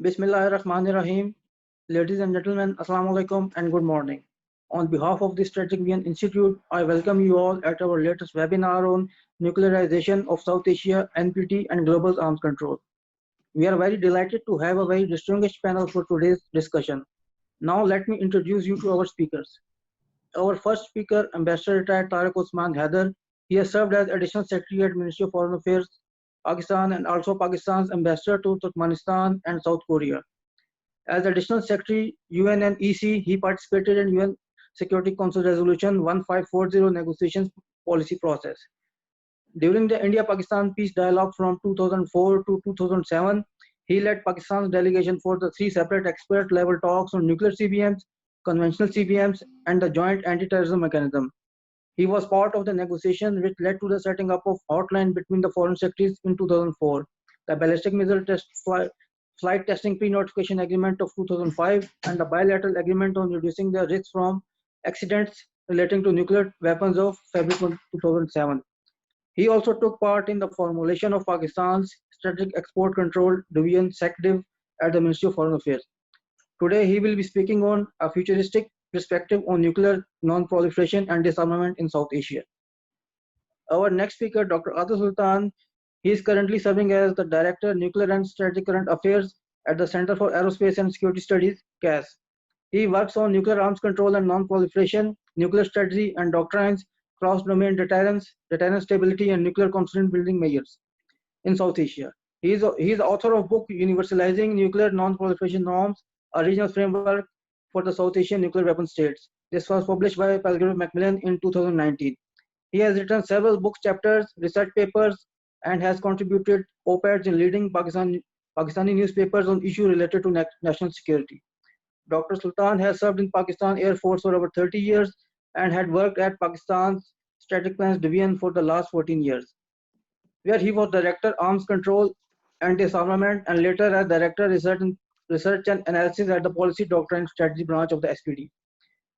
Bismillahirrahmanirrahim. Ladies and gentlemen, Assalamu alaikum and good morning. On behalf of the Strategic Vision Institute, I welcome you all at our latest webinar on Nuclearization of South Asia, NPT and Global Arms Control. We are very delighted to have a very distinguished panel for today's discussion. Now let me introduce you to our speakers. Our first speaker, Ambassador retired Tariq Osman Hyder. He has served as Additional Secretary at Ministry of Foreign Affairs, Pakistan, and also Pakistan's Ambassador to Turkmenistan and South Korea. As Additional Secretary, UN and EC, he participated in UN Security Council Resolution 1540 negotiations policy process. During the India-Pakistan peace dialogue from 2004 to 2007, he led Pakistan's delegation for the three separate expert-level talks on nuclear CBMs, conventional CBMs, and the joint anti-terrorism mechanism. He was part of the negotiation which led to the setting up of hotline between the foreign secretaries in 2004, the ballistic missile test flight testing pre-notification agreement of 2005, and the bilateral agreement on reducing the risks from accidents relating to nuclear weapons of February 2007. He also took part in the formulation of Pakistan's Strategic Export Control Division SECDIV at the Ministry of Foreign Affairs. Today, he will be speaking on a futuristic perspective on nuclear non-proliferation and disarmament in South Asia. Our next speaker, Dr. Otto Sultan, he is currently serving as the Director, Nuclear and Strategic Current Affairs at the Center for Aerospace and Security Studies, CAS. He works on nuclear arms control and non-proliferation, nuclear strategy and doctrines, cross-domain deterrence, deterrence stability, and nuclear confidence building measures in South Asia. He is the author of book Universalizing Nuclear Non-Proliferation Norms, a regional framework for the South Asian nuclear weapon states. This was published by Pelgrim Macmillan in 2019. He has written several book chapters, research papers, and has contributed op-eds in leading Pakistani newspapers on issues related to national security. Dr. Sultan has served in Pakistan Air Force for over 30 years and had worked at Pakistan's Strategic Plans Division for the last 14 years, where he was Director Arms Control and Disarmament and later as Director Research and Analysis at the Policy Doctrine Strategy branch of the SPD.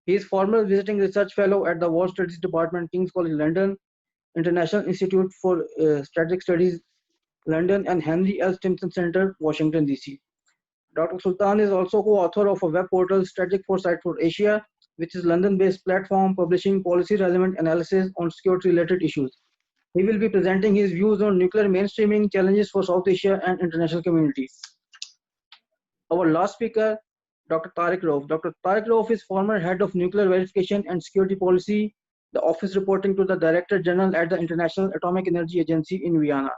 He is former visiting research fellow at the War Studies Department, King's College London, International Institute for Strategic Studies, London, and Henry L. Stimson Center, Washington, D.C. Dr. Sultan is also co-author of a web portal, Strategic Foresight for Asia, which is a London-based platform publishing policy-relevant analysis on security-related issues. He will be presenting his views on nuclear mainstreaming, challenges for South Asia, and international communities. Our last speaker, Dr. Tariq Rauf. Dr. Tariq Rauf is former head of nuclear verification and security policy, the office reporting to the Director General at the International Atomic Energy Agency in Vienna.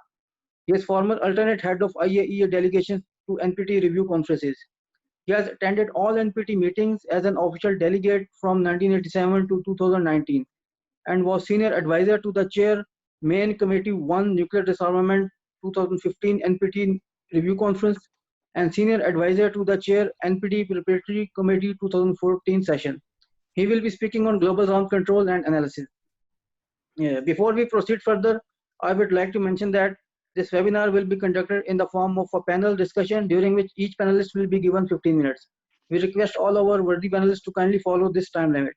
He is former alternate head of IAEA delegations to NPT review conferences. He has attended all NPT meetings as an official delegate from 1987 to 2019 and was senior advisor to the chair, Main Committee 1 Nuclear Disarmament 2015 NPT review conference and senior advisor to the chair, NPT Preparatory Committee 2014 session. He will be speaking on global arms control and analysis. Before we proceed further, I would like to mention that this webinar will be conducted in the form of a panel discussion during which each panelist will be given 15 minutes. We request all our worthy panelists to kindly follow this time limit.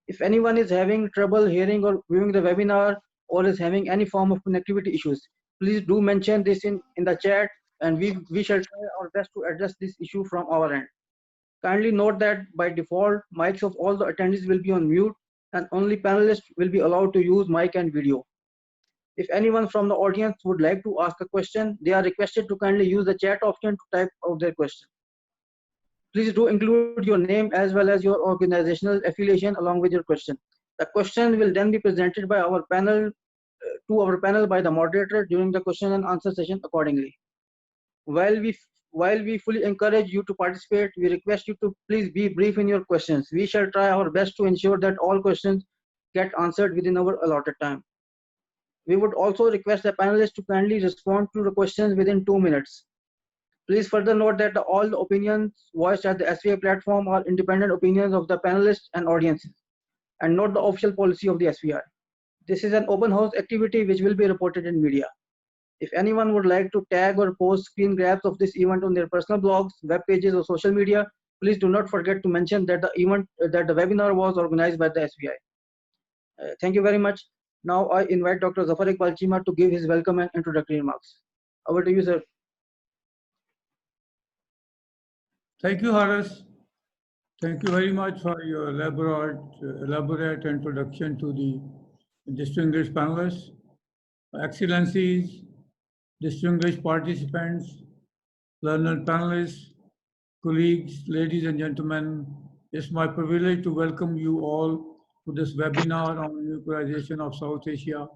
If anyone is having trouble hearing or viewing the webinar or is having any form of connectivity issues, please do mention this in the chat and we shall try our best to address this issue from our end. Kindly note that by default, mics of all the attendees will be on mute and only panelists will be allowed to use mic and video. If anyone from the audience would like to ask a question, they are requested to kindly use the chat option to type out their question. Please do include your name as well as your organizational affiliation along with your question. The question will then be presented by our panel to our panel by the moderator during the question and answer session accordingly. While we fully encourage you to participate, we request you to please be brief in your questions. We shall try our best to ensure that all questions get answered within our allotted time. We would also request the panelists to kindly respond to the questions within 2 minutes. Please further note that all the opinions voiced at the SVI platform are independent opinions of the panelists and audiences, and not the official policy of the SVI. This is an open house activity which will be reported in media. If anyone would like to tag or post screen grabs of this event on their personal blogs, web pages, or social media, please do not forget to mention that the webinar was organized by the SVI. Thank you very much. Now I invite Dr. Zafar Iqbal Cheema to give his welcome and introductory remarks. Over to you, sir. Thank you, Harris. Thank you very much for your elaborate introduction to the distinguished panelists, excellencies, distinguished participants, learned panelists, colleagues, ladies and gentlemen. It's my privilege to welcome you all to this webinar on nuclearization of South Asia,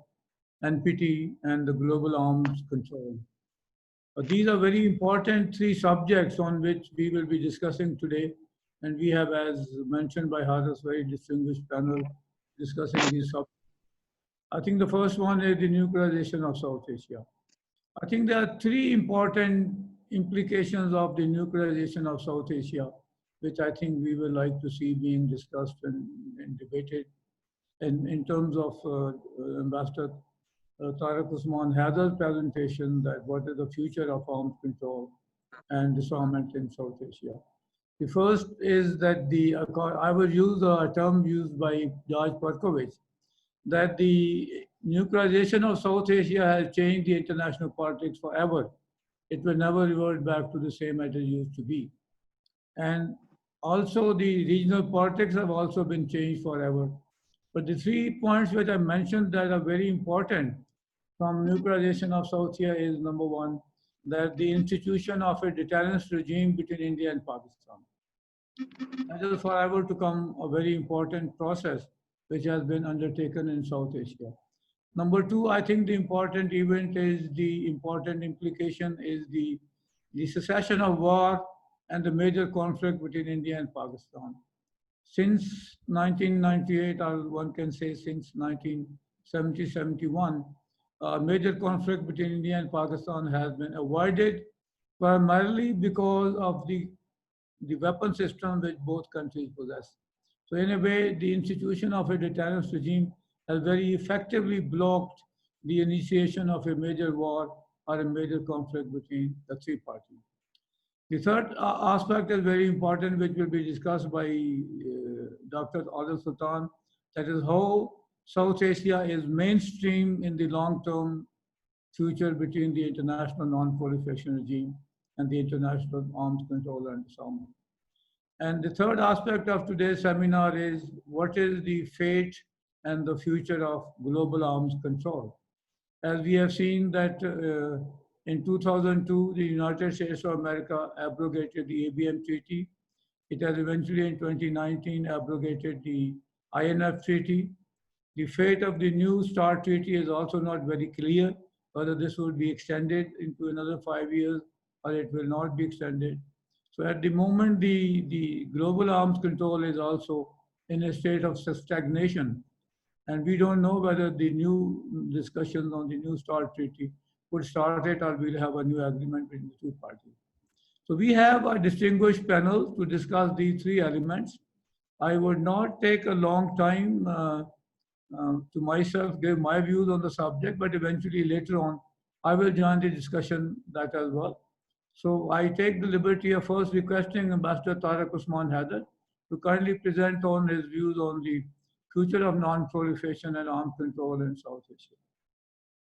NPT, and the global arms control. These are very important three subjects on which we will be discussing today. And we have, as mentioned by Harris, very distinguished panel discussing these subjects. I think the first one is the nuclearization of South Asia. I think there are three important implications of the nuclearization of South Asia, which I think we would like to see being discussed and debated in terms of Ambassador Tariq Osman Hyder's presentation, that what is the future of arms control and disarmament in South Asia. The first is that I will use a term used by George Perkovich, that the nuclearization of South Asia has changed the international politics forever. It will never revert back to the same as it used to be. And also the regional politics have also been changed forever. But the 3 points which I mentioned that are very important from nuclearization of South Asia is, number one, that the institution of a deterrence regime between India and Pakistan. That is forever to come a very important process which has been undertaken in South Asia. Number two, I think the important event is the important implication is the cessation of war and the major conflict between India and Pakistan. Since 1998, or one can say since 1970-71, a major conflict between India and Pakistan has been avoided primarily because of the weapon system which both countries possess. So in a way, the institution of a deterrence regime has very effectively blocked the initiation of a major war or a major conflict between the three parties. The third aspect is very important, which will be discussed by Dr. Adil Sultan, that is how South Asia is mainstream in the long-term future between the international non-proliferation regime and the international arms control and disarmament. And the third aspect of today's seminar is what is the fate and the future of global arms control. As we have seen that in 2002, the United States of America abrogated the ABM Treaty. It has eventually in 2019 abrogated the INF Treaty. The fate of the New START Treaty is also not very clear, whether this will be extended into another 5 years or it will not be extended. So at the moment, the global arms control is also in a state of stagnation. And we don't know whether the new discussions on the New START Treaty would start it or we'll have a new agreement between the two parties. So we have a distinguished panel to discuss these three elements. I would not take a long time to myself give my views on the subject, but eventually later on, I will join the discussion that as well. So I take the liberty of first requesting Ambassador Tariq Osman Hyder to kindly present on his views on the future of non-proliferation and arms control in South Asia.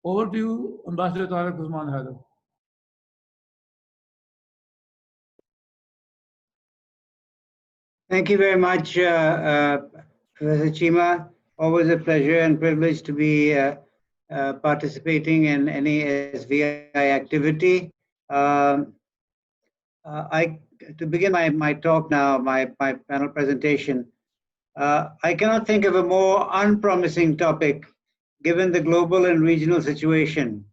Over to you, Ambassador Tariq Osman Hyder. Thank you very much, Professor Cheema. Always a pleasure and privilege to be participating in any SVI activity. To begin my talk now, my panel presentation, I cannot think of a more unpromising topic given the global and regional situation.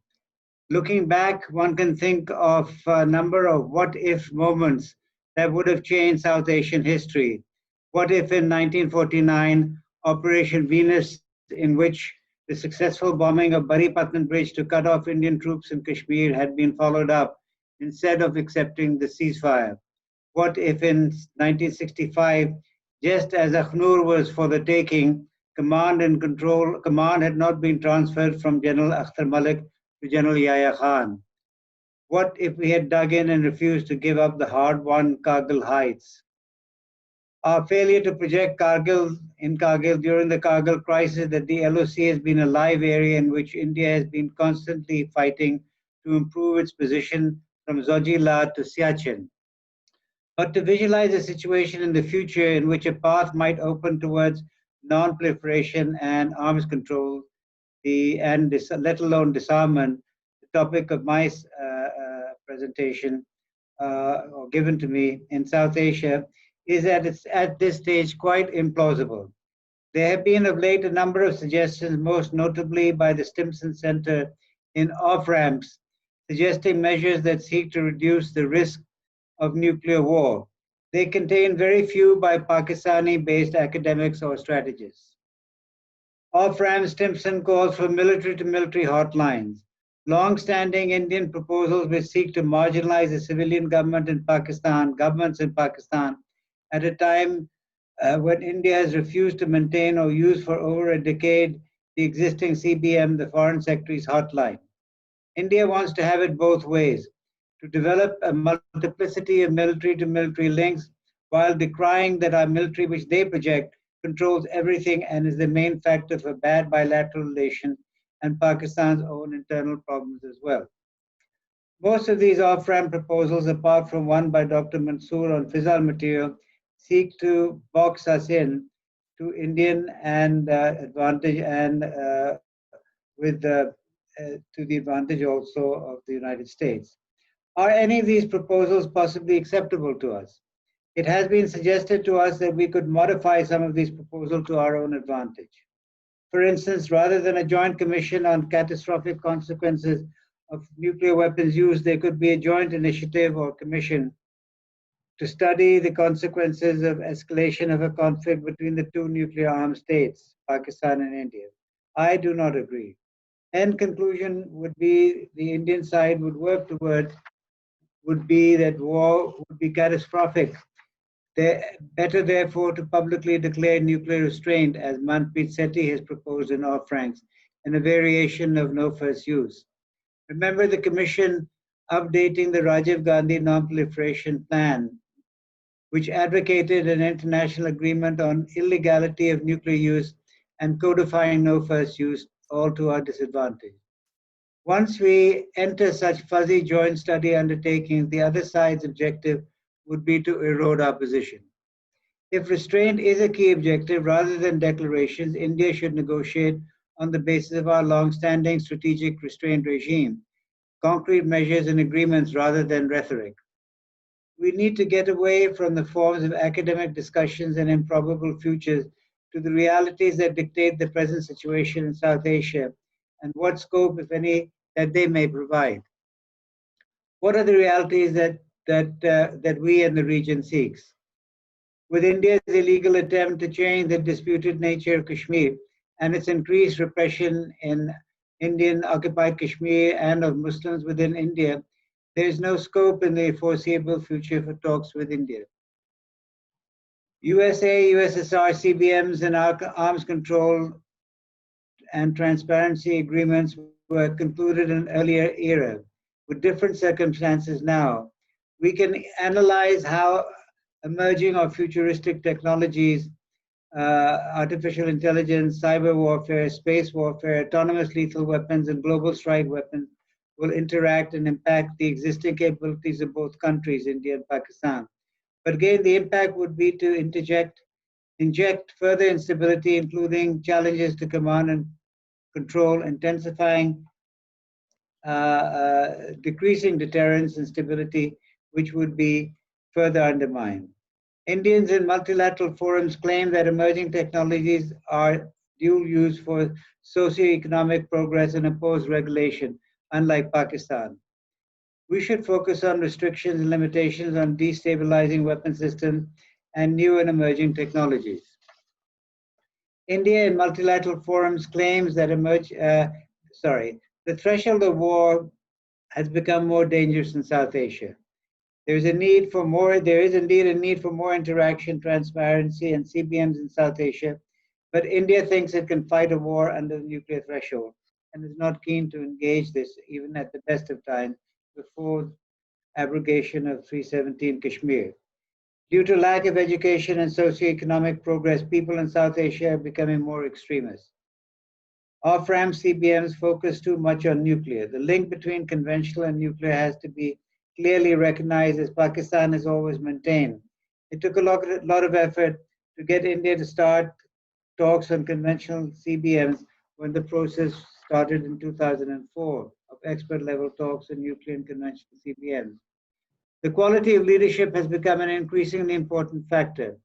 Looking back, one can think of a number of what-if moments that would have changed South Asian history. What if in 1949, Operation Venus, in which the successful bombing of Baripatnan Bridge to cut off Indian troops in Kashmir had been followed up instead of accepting the ceasefire? What if in 1965, just as Akhnur was for the taking, command had not been transferred from General Akhtar Malik to General Yahya Khan? What if we had dug in and refused to give up the hard-won Kargil heights? Our failure to project Kargil during the Kargil crisis, that the LOC has been a live area in which India has been constantly fighting to improve its position from Zojila to Siachen. but to visualize a situation in the future in which a path might open towards non-proliferation and arms control, let alone disarmament, the topic of my presentation, or given to me in South Asia, is at this stage quite implausible. There have been of late a number of suggestions, most notably by the Stimson Center in off-ramps, suggesting measures that seek to reduce the risk of nuclear war. They contain very few by Pakistani-based academics or strategists. Off-ramps, Stimson calls for military-to-military hotlines. Long-standing Indian proposals which seek to marginalize the civilian governments in Pakistan at a time when India has refused to maintain or use for over a decade the existing CBM, the Foreign Secretary's hotline. India wants to have it both ways, to develop a multiplicity of military-to-military links while decrying that our military, which they project, controls everything and is the main factor for bad bilateral relations and Pakistan's own internal problems as well. Most of these off-ramp proposals, apart from one by Dr. Mansoor on fissile material, seek to box us in to Indian and advantage and to the advantage also of the United States. Are any of these proposals possibly acceptable to us? It has been suggested to us that we could modify some of these proposals to our own advantage. For instance, rather than a joint commission on catastrophic consequences of nuclear weapons use, there could be a joint initiative or commission to study the consequences of escalation of a conflict between the two nuclear armed states, Pakistan and India. I do not agree. End conclusion would be the Indian side would work toward would be that war would be catastrophic. Better, therefore, to publicly declare nuclear restraint, as Manpreet Sethi has proposed in off-ramps, and a variation of no first use. Remember the Commission updating the Rajiv Gandhi Non-Proliferation Plan, which advocated an international agreement on illegality of nuclear use and codifying no first use, all to our disadvantage. Once we enter such fuzzy joint study undertakings, the other side's objective would be to erode our position. If restraint is a key objective, rather than declarations, India should negotiate on the basis of our long-standing strategic restraint regime, concrete measures and agreements rather than rhetoric. We need to get away from the forms of academic discussions and improbable futures to the realities that dictate the present situation in South Asia and what scope, if any, that they may provide. What are the realities that we and the region seeks? With India's illegal attempt to change the disputed nature of Kashmir and its increased repression in Indian occupied Kashmir and of Muslims within India, there is no scope in the foreseeable future for talks with India. USA, USSR, CBMs, and arms control and transparency agreements were concluded in an earlier era. With different circumstances now, we can analyze how emerging or futuristic technologies, artificial intelligence, cyber warfare, space warfare, autonomous lethal weapons, and global strike weapons will interact and impact the existing capabilities of both countries, India and Pakistan. But again, the impact would be to inject further instability, including challenges to command and control, intensifying, decreasing deterrence and stability, which would be further undermined. Indians in multilateral forums claim that emerging technologies are dual use for socio-economic progress and oppose regulation, unlike Pakistan. We should focus on restrictions and limitations on destabilizing weapon systems and new and emerging technologies. India in multilateral forums claims that the threshold of war has become more dangerous in South Asia. There is indeed a need for more interaction, transparency, and CBMs in South Asia, but India thinks it can fight a war under the nuclear threshold and is not keen to engage this even at the best of times before abrogation of 317 Kashmir. Due to lack of education and socio-economic progress, people in South Asia are becoming more extremist. Off-ramp CBMs focus too much on nuclear. The link between conventional and nuclear has to be clearly recognized, as Pakistan has always maintained. It took a lot of effort to get India to start talks on conventional CBMs when the process started in 2004 of expert level talks on nuclear and conventional CBMs. The quality of leadership has become an increasingly important factor.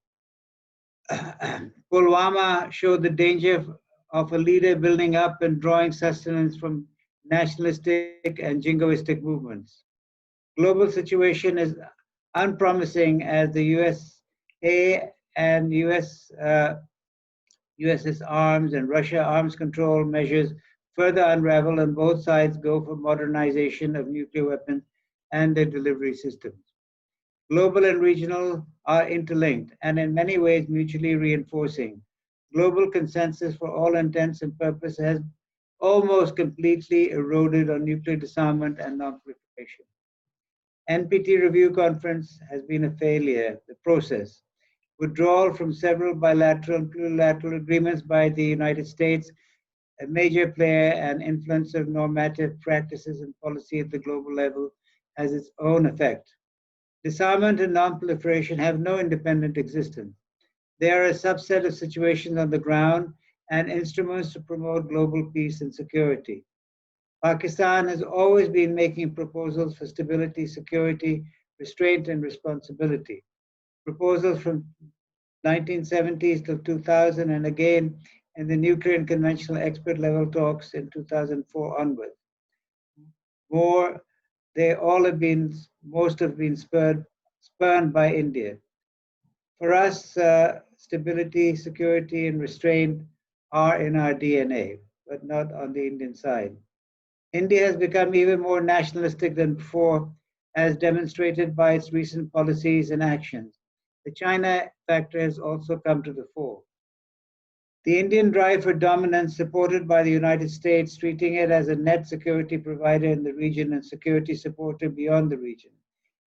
Pulwama showed the danger of a leader building up and drawing sustenance from nationalistic and jingoistic movements. Global situation is unpromising as the USA and US's arms and Russia arms control measures further unravel and both sides go for modernization of nuclear weapons and their delivery systems. Global and regional are interlinked and in many ways mutually reinforcing. Global consensus for all intents and purposes has almost completely eroded on nuclear disarmament and non-proliferation. NPT review conference has been a failure, the process. Withdrawal from several bilateral and plurilateral agreements by the United States, a major player and influence of normative practices and policy at the global level, has its own effect. Disarmament and non-proliferation have no independent existence. They are a subset of situations on the ground and instruments to promote global peace and security. Pakistan has always been making proposals for stability, security, restraint, and responsibility. Proposals from 1970s till 2000 and again in the nuclear and conventional expert level talks in 2004 onward. Most have been spurned by India. For us, stability, security, and restraint are in our DNA, but not on the Indian side. India has become even more nationalistic than before, as demonstrated by its recent policies and actions. The China factor has also come to the fore. The Indian drive for dominance, supported by the United States, treating it as a net security provider in the region and security supporter beyond the region.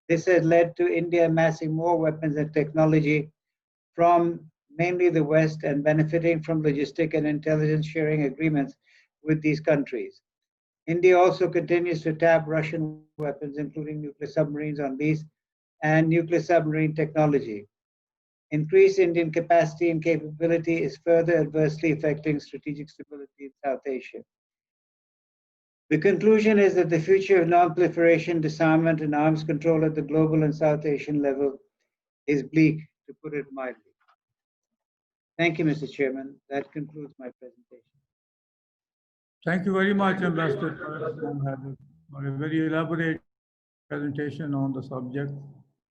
This has led to India amassing more weapons and technology from mainly the West and benefiting from logistic and intelligence sharing agreements with these countries. India also continues to tap Russian weapons, including nuclear submarines on lease and nuclear submarine technology. Increased Indian capacity and capability is further adversely affecting strategic stability in South Asia. The conclusion is that the future of non-proliferation, disarmament, and arms control at the global and South Asian level is bleak, to put it mildly. Thank you, Mr. Chairman. That concludes my presentation. Thank you very much, Ambassador Tariq Osman Hyder, for a very elaborate presentation on the subject.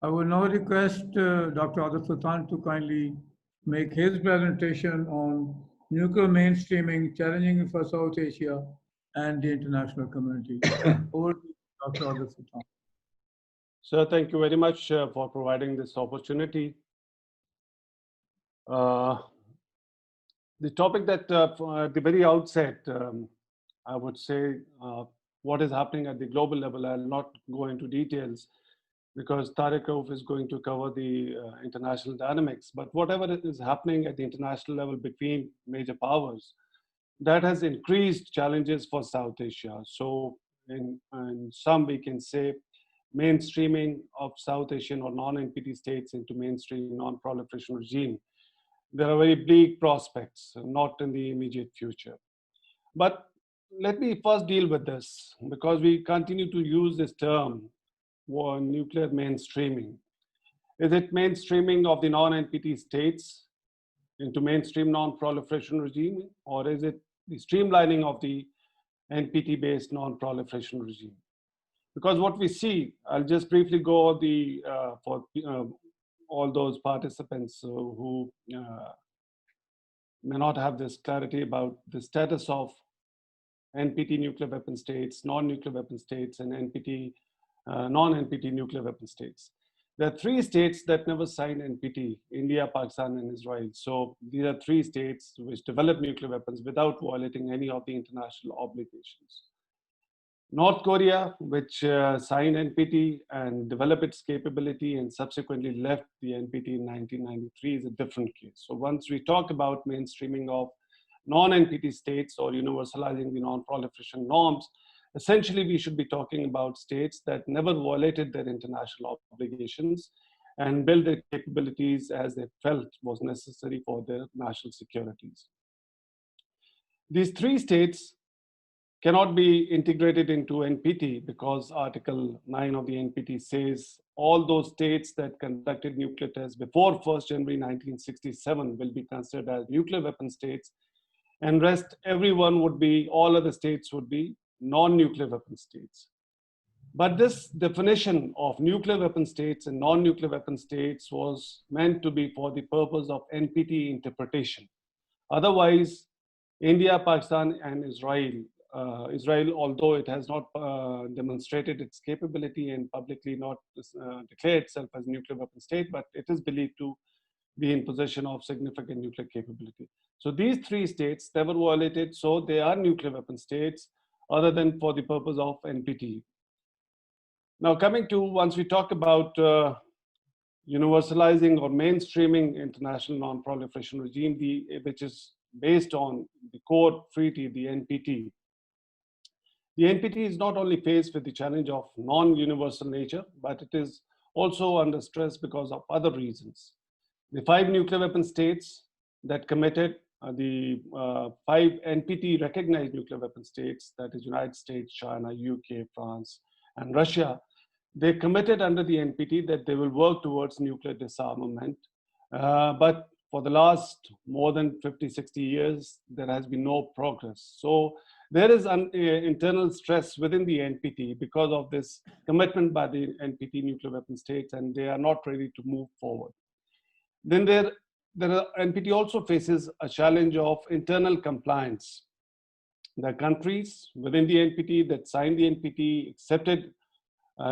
I will now request Dr. Otto Sultan to kindly make his presentation on nuclear mainstreaming, challenging for South Asia and the international community. Over to Dr. Adil Sultan. Sir, thank you very much for providing this opportunity. The topic that at the very outset, I would say what is happening at the global level. I'll not go into details because Tariq Rauf is going to cover the international dynamics. But whatever is happening at the international level between major powers, that has increased challenges for South Asia. So in some, we can say mainstreaming of South Asian or non-NPT states into mainstream non-proliferation regime. There are very bleak prospects, not in the immediate future. But let me first deal with this, because we continue to use this term, nuclear mainstreaming. Is it mainstreaming of the non-NPT states into mainstream non-proliferation regime, or is it the streamlining of the NPT-based non-proliferation regime? Because what we see, I'll just briefly go for all those participants who may not have this clarity about the status of NPT nuclear weapon states, non-nuclear weapon states, and NPT, non-NPT nuclear weapon states. There are three states that never signed NPT: India, Pakistan, and Israel. So these are three states which develop nuclear weapons without violating any of the international obligations. North Korea, which signed NPT and developed its capability and subsequently left the NPT in 1993, is a different case. So once we talk about mainstreaming of non-NPT states or universalizing the non-proliferation norms, Essentially, we should be talking about states that never violated their international obligations and build their capabilities as they felt was necessary for their national securities. These three states cannot be integrated into NPT because Article 9 of the NPT says all those states that conducted nuclear tests before 1st January 1967 will be considered as nuclear weapon states, and rest everyone would be, all other states would be non-nuclear weapon states. But this definition of nuclear weapon states and non-nuclear weapon states was meant to be for the purpose of NPT interpretation. Otherwise, India, Pakistan, and Israel, although it has not demonstrated its capability and publicly not declared itself as a nuclear weapon state, but it is believed to be in possession of significant nuclear capability. So these three states never violated, so they are nuclear weapon states other than for the purpose of NPT. Now coming to, once we talk about universalizing or mainstreaming international non-proliferation regime, which is based on the core treaty, the NPT. The NPT is not only faced with the challenge of non-universal nature, but it is also under stress because of other reasons. The 5 nuclear weapon states that committed, the 5 NPT recognized nuclear weapon states, that is United States, China, UK, France, and Russia, they committed under the NPT that they will work towards nuclear disarmament. But for the last more than 50, 60 years, there has been no progress. So there is an internal stress within the NPT because of this commitment by the NPT nuclear weapon states, and they are not ready to move forward. Then NPT also faces a challenge of internal compliance. The countries within the NPT that signed the NPT accepted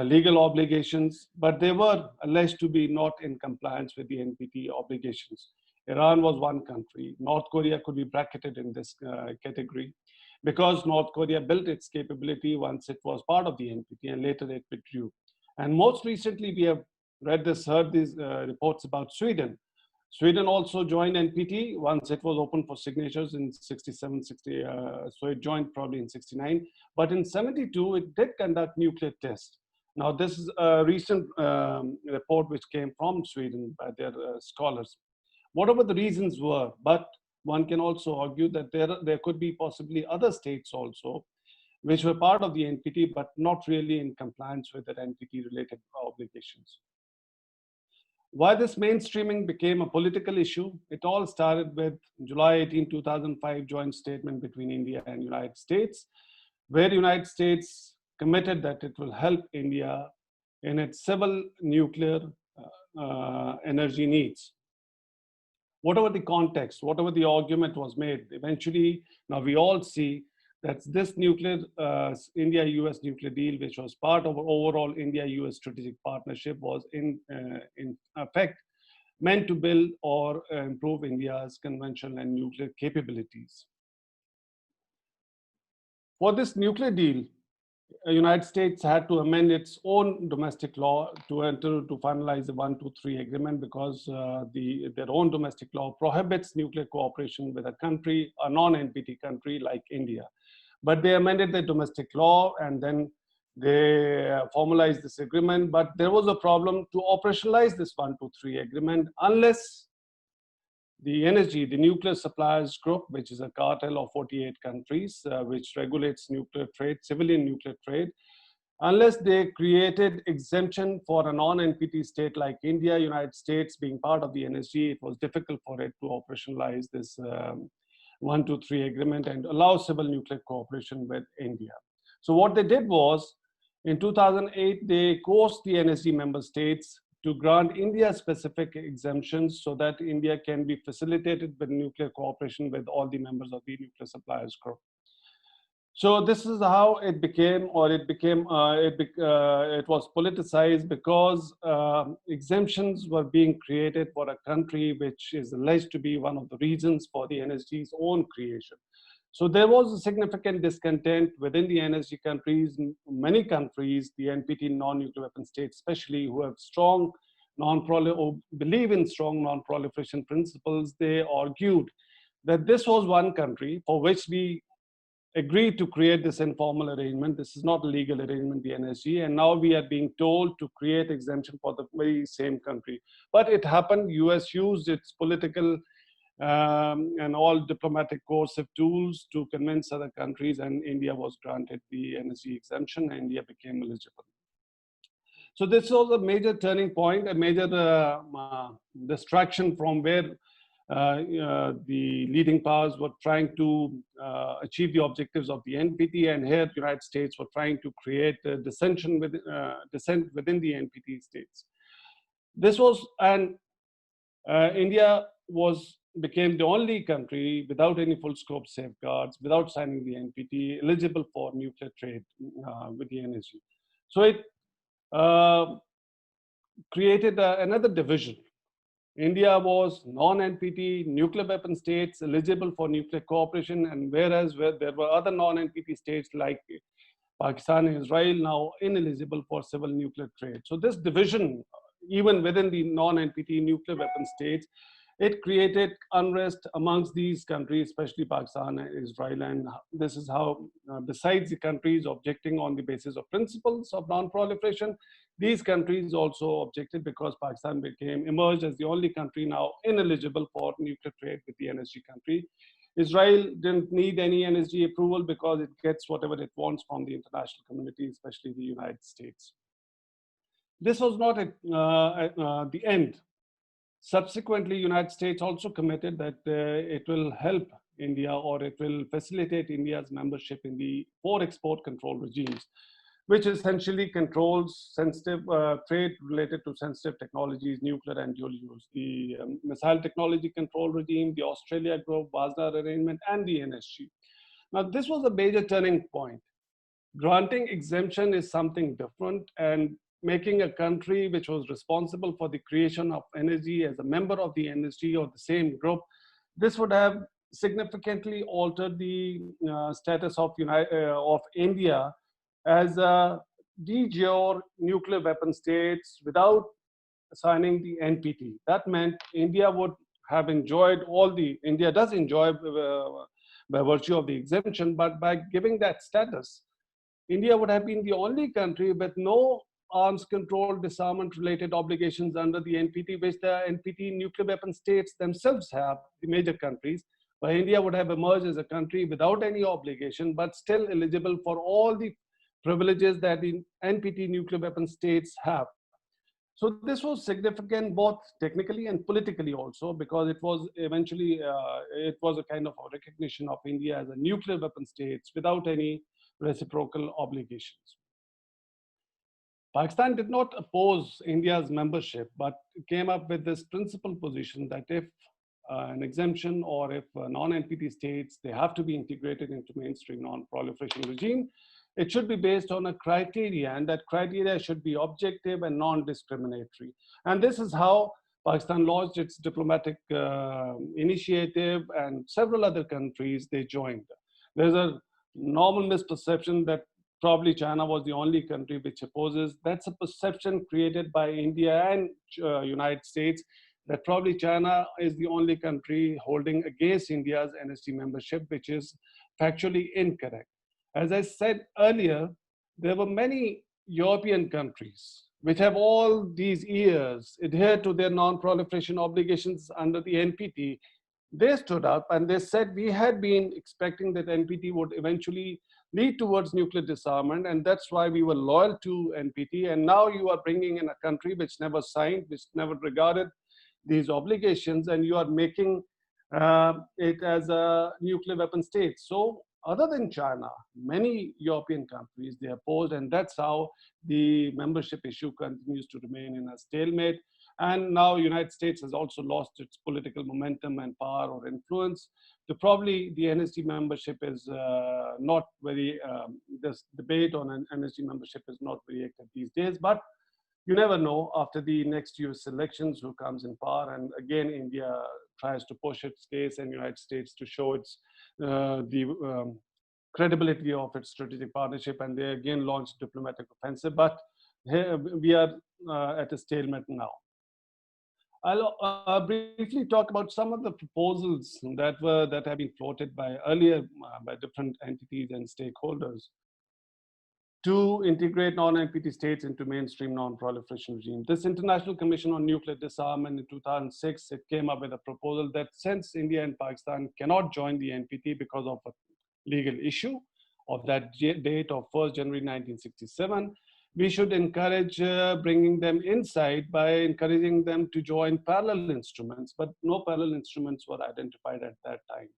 legal obligations, but they were alleged to be not in compliance with the NPT obligations. Iran was one country. North Korea could be bracketed in this category because North Korea built its capability once it was part of the NPT, and later it withdrew. And most recently, we have heard these reports about Sweden. Sweden also joined NPT once it was open for signatures in 67, 60, so it joined probably in 69. But in 72, it did conduct nuclear tests. Now, this is a recent report which came from Sweden by their scholars. Whatever the reasons were, but one can also argue that there could be possibly other states also which were part of the NPT, but not really in compliance with the NPT-related obligations. Why this mainstreaming became a political issue? It all started with July 18, 2005 joint statement between India and United States, where the United States committed that it will help India in its civil nuclear energy needs. Whatever the context, whatever the argument was made, eventually, now we all see that this nuclear India-US nuclear deal, which was part of overall India-US strategic partnership, was in effect meant to build or improve India's conventional and nuclear capabilities. For this nuclear deal, the United States had to amend its own domestic law to finalize the 123 agreement because their own domestic law prohibits nuclear cooperation with a country, a non-NPT country like India. But they amended their domestic law and then they formalized this agreement. But there was a problem to operationalize this 123 agreement unless the NSG, the Nuclear Suppliers Group, which is a cartel of 48 countries, which regulates nuclear trade, civilian nuclear trade, unless they created exemption for a non-NPT state like India, United States being part of the NSG, it was difficult for it to operationalize this 123 agreement and allow civil nuclear cooperation with India. So what they did was, in 2008, they coerced the NSG member states to grant India-specific exemptions so that India can be facilitated with nuclear cooperation with all the members of the Nuclear Suppliers Group. So this is how it became, or it was politicized because exemptions were being created for a country which is alleged to be one of the reasons for the NSG's own creation. So there was a significant discontent within the NSG countries. Many countries, the NPT non-nuclear weapon states especially, who have strong or believe in strong non-proliferation principles, they argued that this was one country for which we agreed to create this informal arrangement. This is not a legal arrangement, the NSG, and now we are being told to create exemption for the very same country. But it happened. US used its political and all diplomatic coercive tools to convince other countries, and India was granted the NSG exemption, and India became eligible. So this was a major turning point, a major distraction from where the leading powers were trying to achieve the objectives of the NPT, and here the United States were trying to create a dissent within the NPT states. This was, and India became the only country without any full scope safeguards, without signing the NPT, eligible for nuclear trade with the NSG. So it created another division. India was non-NPT nuclear weapon states eligible for nuclear cooperation, and whereas there were other non-NPT states like Pakistan and Israel now ineligible for civil nuclear trade. So this division, even within the non-NPT nuclear weapon states, it created unrest amongst these countries, especially Pakistan and Israel. And this is how, besides the countries objecting on the basis of principles of non-proliferation, these countries also objected because Pakistan emerged as the only country now ineligible for nuclear trade with the NSG country. Israel didn't need any NSG approval because it gets whatever it wants from the international community, especially the United States. This was not the end. Subsequently, United States also committed that it will help India, or it will facilitate India's membership in the 4 export control regimes, which essentially controls sensitive trade related to sensitive technologies, nuclear and dual use. The Missile Technology Control Regime, the Australia Group, Wasner Arrangement, and the NSG. Now, this was a major turning point. Granting exemption is something different, and making a country which was responsible for the creation of energy as a member of the NSG or the same group, this would have significantly altered the status of India as a de jure nuclear weapon states without signing the NPT. That meant India would have enjoyed India does enjoy by virtue of the exemption, but by giving that status, India would have been the only country with no arms control, disarmament related obligations under the NPT, which the NPT nuclear weapon states themselves have, the major countries. But India would have emerged as a country without any obligation, but still eligible for all the privileges that the NPT nuclear weapon states have. So this was significant both technically and politically also, because it was eventually, it was a kind of a recognition of India as a nuclear weapon states without any reciprocal obligations. Pakistan did not oppose India's membership, but came up with this principal position that if an exemption or if non-NPT states, they have to be integrated into mainstream non-proliferation regime, it should be based on a criteria, and that criteria should be objective and non-discriminatory. And this is how Pakistan launched its diplomatic initiative, and several other countries, they joined. There's a normal misperception that probably China was the only country which opposes. That's a perception created by India and United States, that probably China is the only country holding against India's NSG membership, which is factually incorrect. As I said earlier, there were many European countries which have all these years adhered to their non-proliferation obligations under the NPT. They stood up and they said, we had been expecting that NPT would eventually lead towards nuclear disarmament, and that's why we were loyal to NPT. And now you are bringing in a country which never signed, which never regarded these obligations, and you are making it as a nuclear weapon state. So other than China, many European countries, they opposed, and that's how the membership issue continues to remain in a stalemate. And now United States has also lost its political momentum and power or influence. So probably the NSG membership is not very, this debate on an NSG membership is not very active these days, but you never know after the next US elections who comes in power. And again, India tries to push its case, and United States to show its credibility of its strategic partnership, and they again launched diplomatic offensive. But here we are at a stalemate now. I'll briefly talk about some of the proposals that have been floated by earlier by different entities and stakeholders to integrate non-NPT states into mainstream non-proliferation regime. This International Commission on Nuclear Disarmament in 2006, it came up with a proposal that since India and Pakistan cannot join the NPT because of a legal issue of that date of 1st January 1967, we should encourage bringing them inside by encouraging them to join parallel instruments, but no parallel instruments were identified at that time.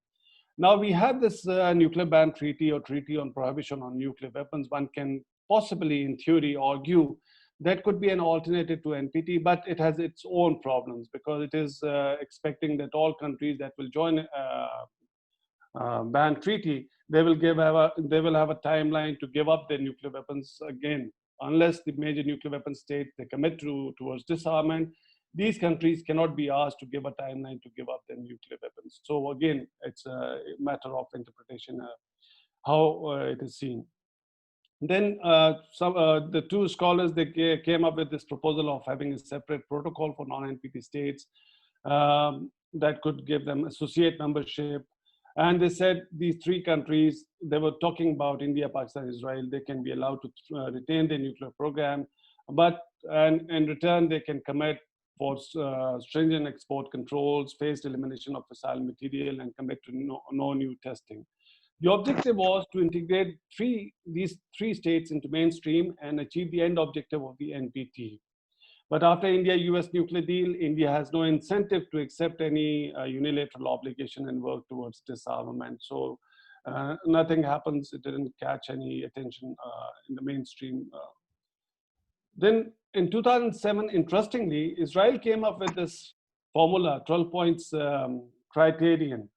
Now we have this nuclear ban treaty or treaty on prohibition on nuclear weapons. One can possibly, in theory, argue that could be an alternative to NPT, but it has its own problems because it is expecting that all countries that will join ban treaty, they will have a timeline to give up their nuclear weapons again. Unless the major nuclear weapon states they commit towards disarmament, these countries cannot be asked to give a timeline to give up their nuclear weapons. So again, it's a matter of interpretation how it is seen. Then the two scholars, they came up with this proposal of having a separate protocol for non-NPT states that could give them associate membership. And they said these three countries, they were talking about India, Pakistan, Israel, they can be allowed to retain their nuclear program, but in return, they can commit for stringent export controls, phased elimination of fissile material, and commit to no new testing. The objective was to integrate these three states into mainstream and achieve the end objective of the NPT. But after India-US nuclear deal, India has no incentive to accept any unilateral obligation and work towards disarmament. So nothing happens. It didn't catch any attention in the mainstream. Then in 2007, interestingly, Israel came up with this formula, 12 points criterion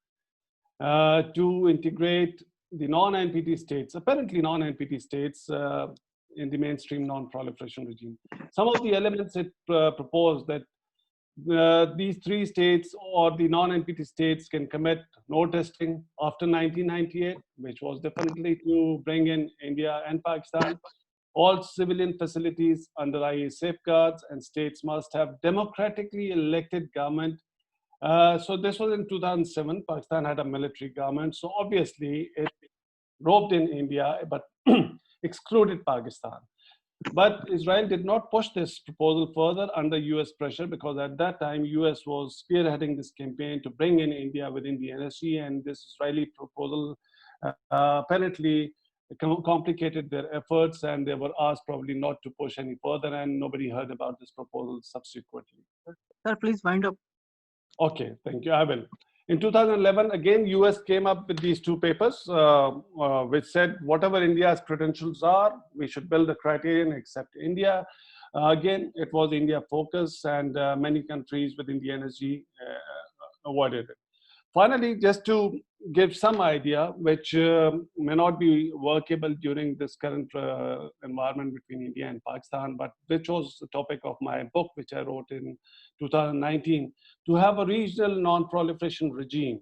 to integrate the non-NPT states, apparently non-NPT states, in the mainstream non-proliferation regime. Some of the elements it proposed that these three states or the non-NPT states can commit no testing after 1998, which was definitely to bring in India and Pakistan. All civilian facilities under IA safeguards, and states must have democratically elected government. So this was in 2007. Pakistan had a military government, so obviously it roped in India, but excluded Pakistan. But Israel did not push this proposal further under US pressure because at that time, US was spearheading this campaign to bring in India within the NSC, and this Israeli proposal apparently complicated their efforts, and they were asked probably not to push any further, and nobody heard about this proposal subsequently. Sir, please wind up. Okay, thank you, I will. In 2011, again, US came up with these two papers, which said whatever India's credentials are, we should build a criterion except India. Again, it was India focus, and many countries within the NSG avoided it. Finally, just to give some idea, which may not be workable during this current environment between India and Pakistan, but which was the topic of my book, which I wrote in 2019, to have a regional non-proliferation regime.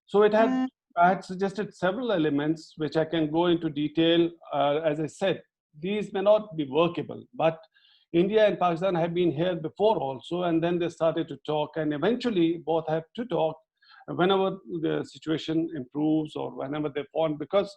So it had, I had suggested several elements, which I can go into detail. As I said, these may not be workable, but India and Pakistan have been here before also, and then they started to talk, and eventually both have to talk whenever the situation improves or whenever they form, because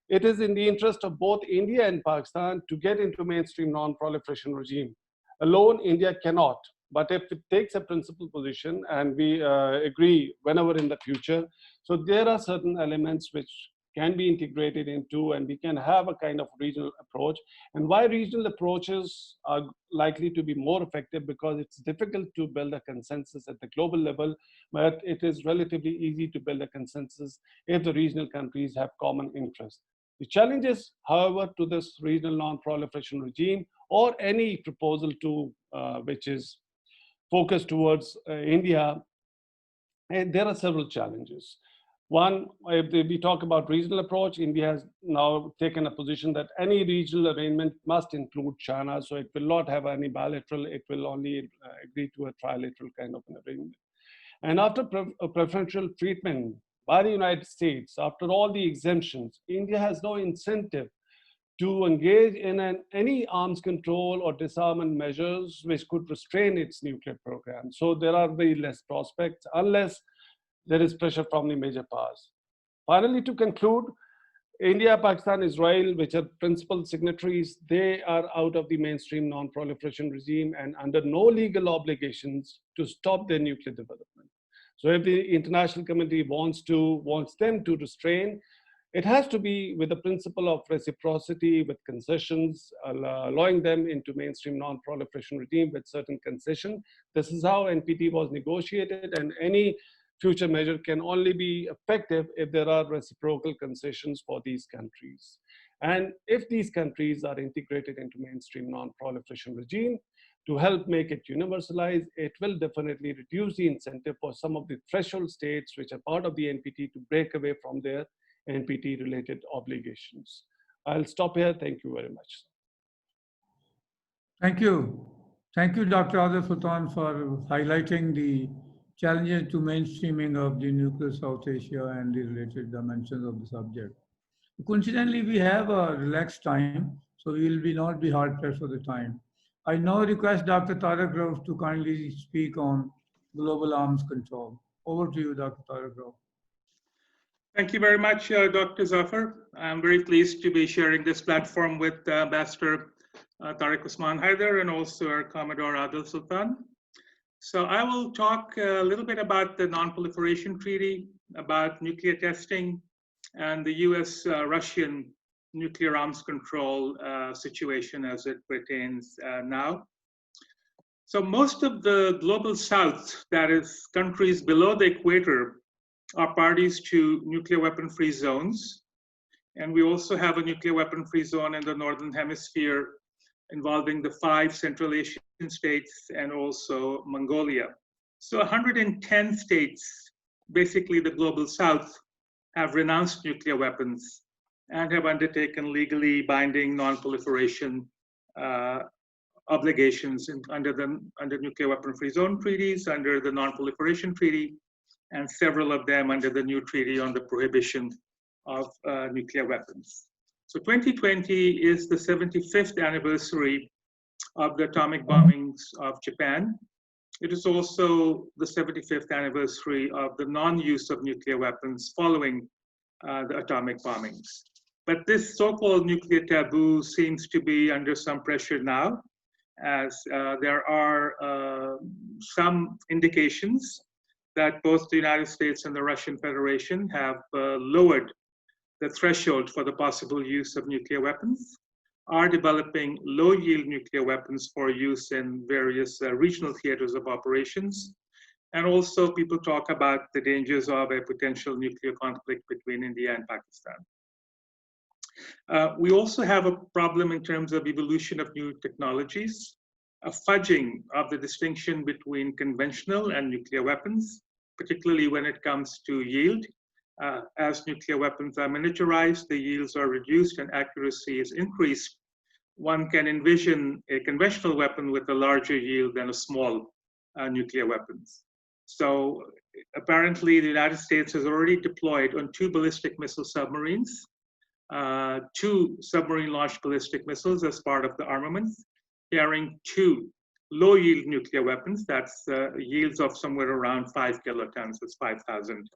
it is in the interest of both India and Pakistan to get into mainstream non-proliferation regime. Alone, India cannot. But if it takes a principled position and we agree whenever in the future, so there are certain elements which can be integrated into, and we can have a kind of regional approach. And why regional approaches are likely to be more effective? Because it's difficult to build a consensus at the global level, but it is relatively easy to build a consensus if the regional countries have common interests. The challenges, however, to this regional non-proliferation regime or any proposal to which is focused towards India, and there are several challenges. One, if we talk about regional approach, India has now taken a position that any regional arrangement must include China. So it will not have any bilateral, it will only agree to a trilateral kind of an arrangement. And after preferential treatment by the United States, after all the exemptions, India has no incentive to engage in any arms control or disarmament measures which could restrain its nuclear program. So there are very less prospects unless there is pressure from the major powers. Finally, to conclude, India, Pakistan, Israel, which are principal signatories, they are out of the mainstream non-proliferation regime and under no legal obligations to stop their nuclear development. So if the international community wants them to restrain, it has to be with the principle of reciprocity, with concessions, allowing them into mainstream non-proliferation regime with certain concession. This is how NPT was negotiated, and any future measure can only be effective if there are reciprocal concessions for these countries. And if these countries are integrated into mainstream non-proliferation regime, to help make it universalized, it will definitely reduce the incentive for some of the threshold states which are part of the NPT to break away from their NPT-related obligations. I'll stop here. Thank you very much. Thank you. Thank you, Dr. Adil Sultan, for highlighting the challenges to mainstreaming of the nuclear South Asia and the related dimensions of the subject. Coincidentally, we have a relaxed time, so we will not be hard pressed for the time. I now request Dr. Tariq Rauf to kindly speak on global arms control. Over to you, Dr. Tariq Rauf. Thank you very much, Dr. Zafar. I'm very pleased to be sharing this platform with Ambassador Tariq Osman Hyder and also our Commodore Adil Sultan. So I will talk a little bit about the Non-Proliferation Treaty, about nuclear testing, and the US-Russian nuclear arms control situation as it pertains now. So most of the global south, that is countries below the equator, are parties to nuclear weapon-free zones. And we also have a nuclear weapon-free zone in the Northern Hemisphere involving the 5 Central Asian states and also Mongolia. So 110 states, basically the global south, have renounced nuclear weapons and have undertaken legally binding non-proliferation obligations under nuclear weapon-free zone treaties, under the Non-Proliferation Treaty, and several of them under the new treaty on the prohibition of nuclear weapons. So 2020 is the 75th anniversary of the atomic bombings of Japan. It is also the 75th anniversary of the non-use of nuclear weapons following the atomic bombings. But this so-called nuclear taboo seems to be under some pressure now, as there are some indications that both the United States and the Russian Federation have lowered the threshold for the possible use of nuclear weapons, are developing low-yield nuclear weapons for use in various regional theaters of operations. And also people talk about the dangers of a potential nuclear conflict between India and Pakistan. We also have a problem in terms of evolution of new technologies, a fudging of the distinction between conventional and nuclear weapons, particularly when it comes to yield. As nuclear weapons are miniaturized, the yields are reduced and accuracy is increased. One can envision a conventional weapon with a larger yield than a small nuclear weapons. So apparently the United States has already deployed on 2 ballistic missile submarines, 2 submarine-launched ballistic missiles as part of the armaments, carrying 2 low-yield nuclear weapons. That's yields of somewhere around 5 kilotons. That's 5,000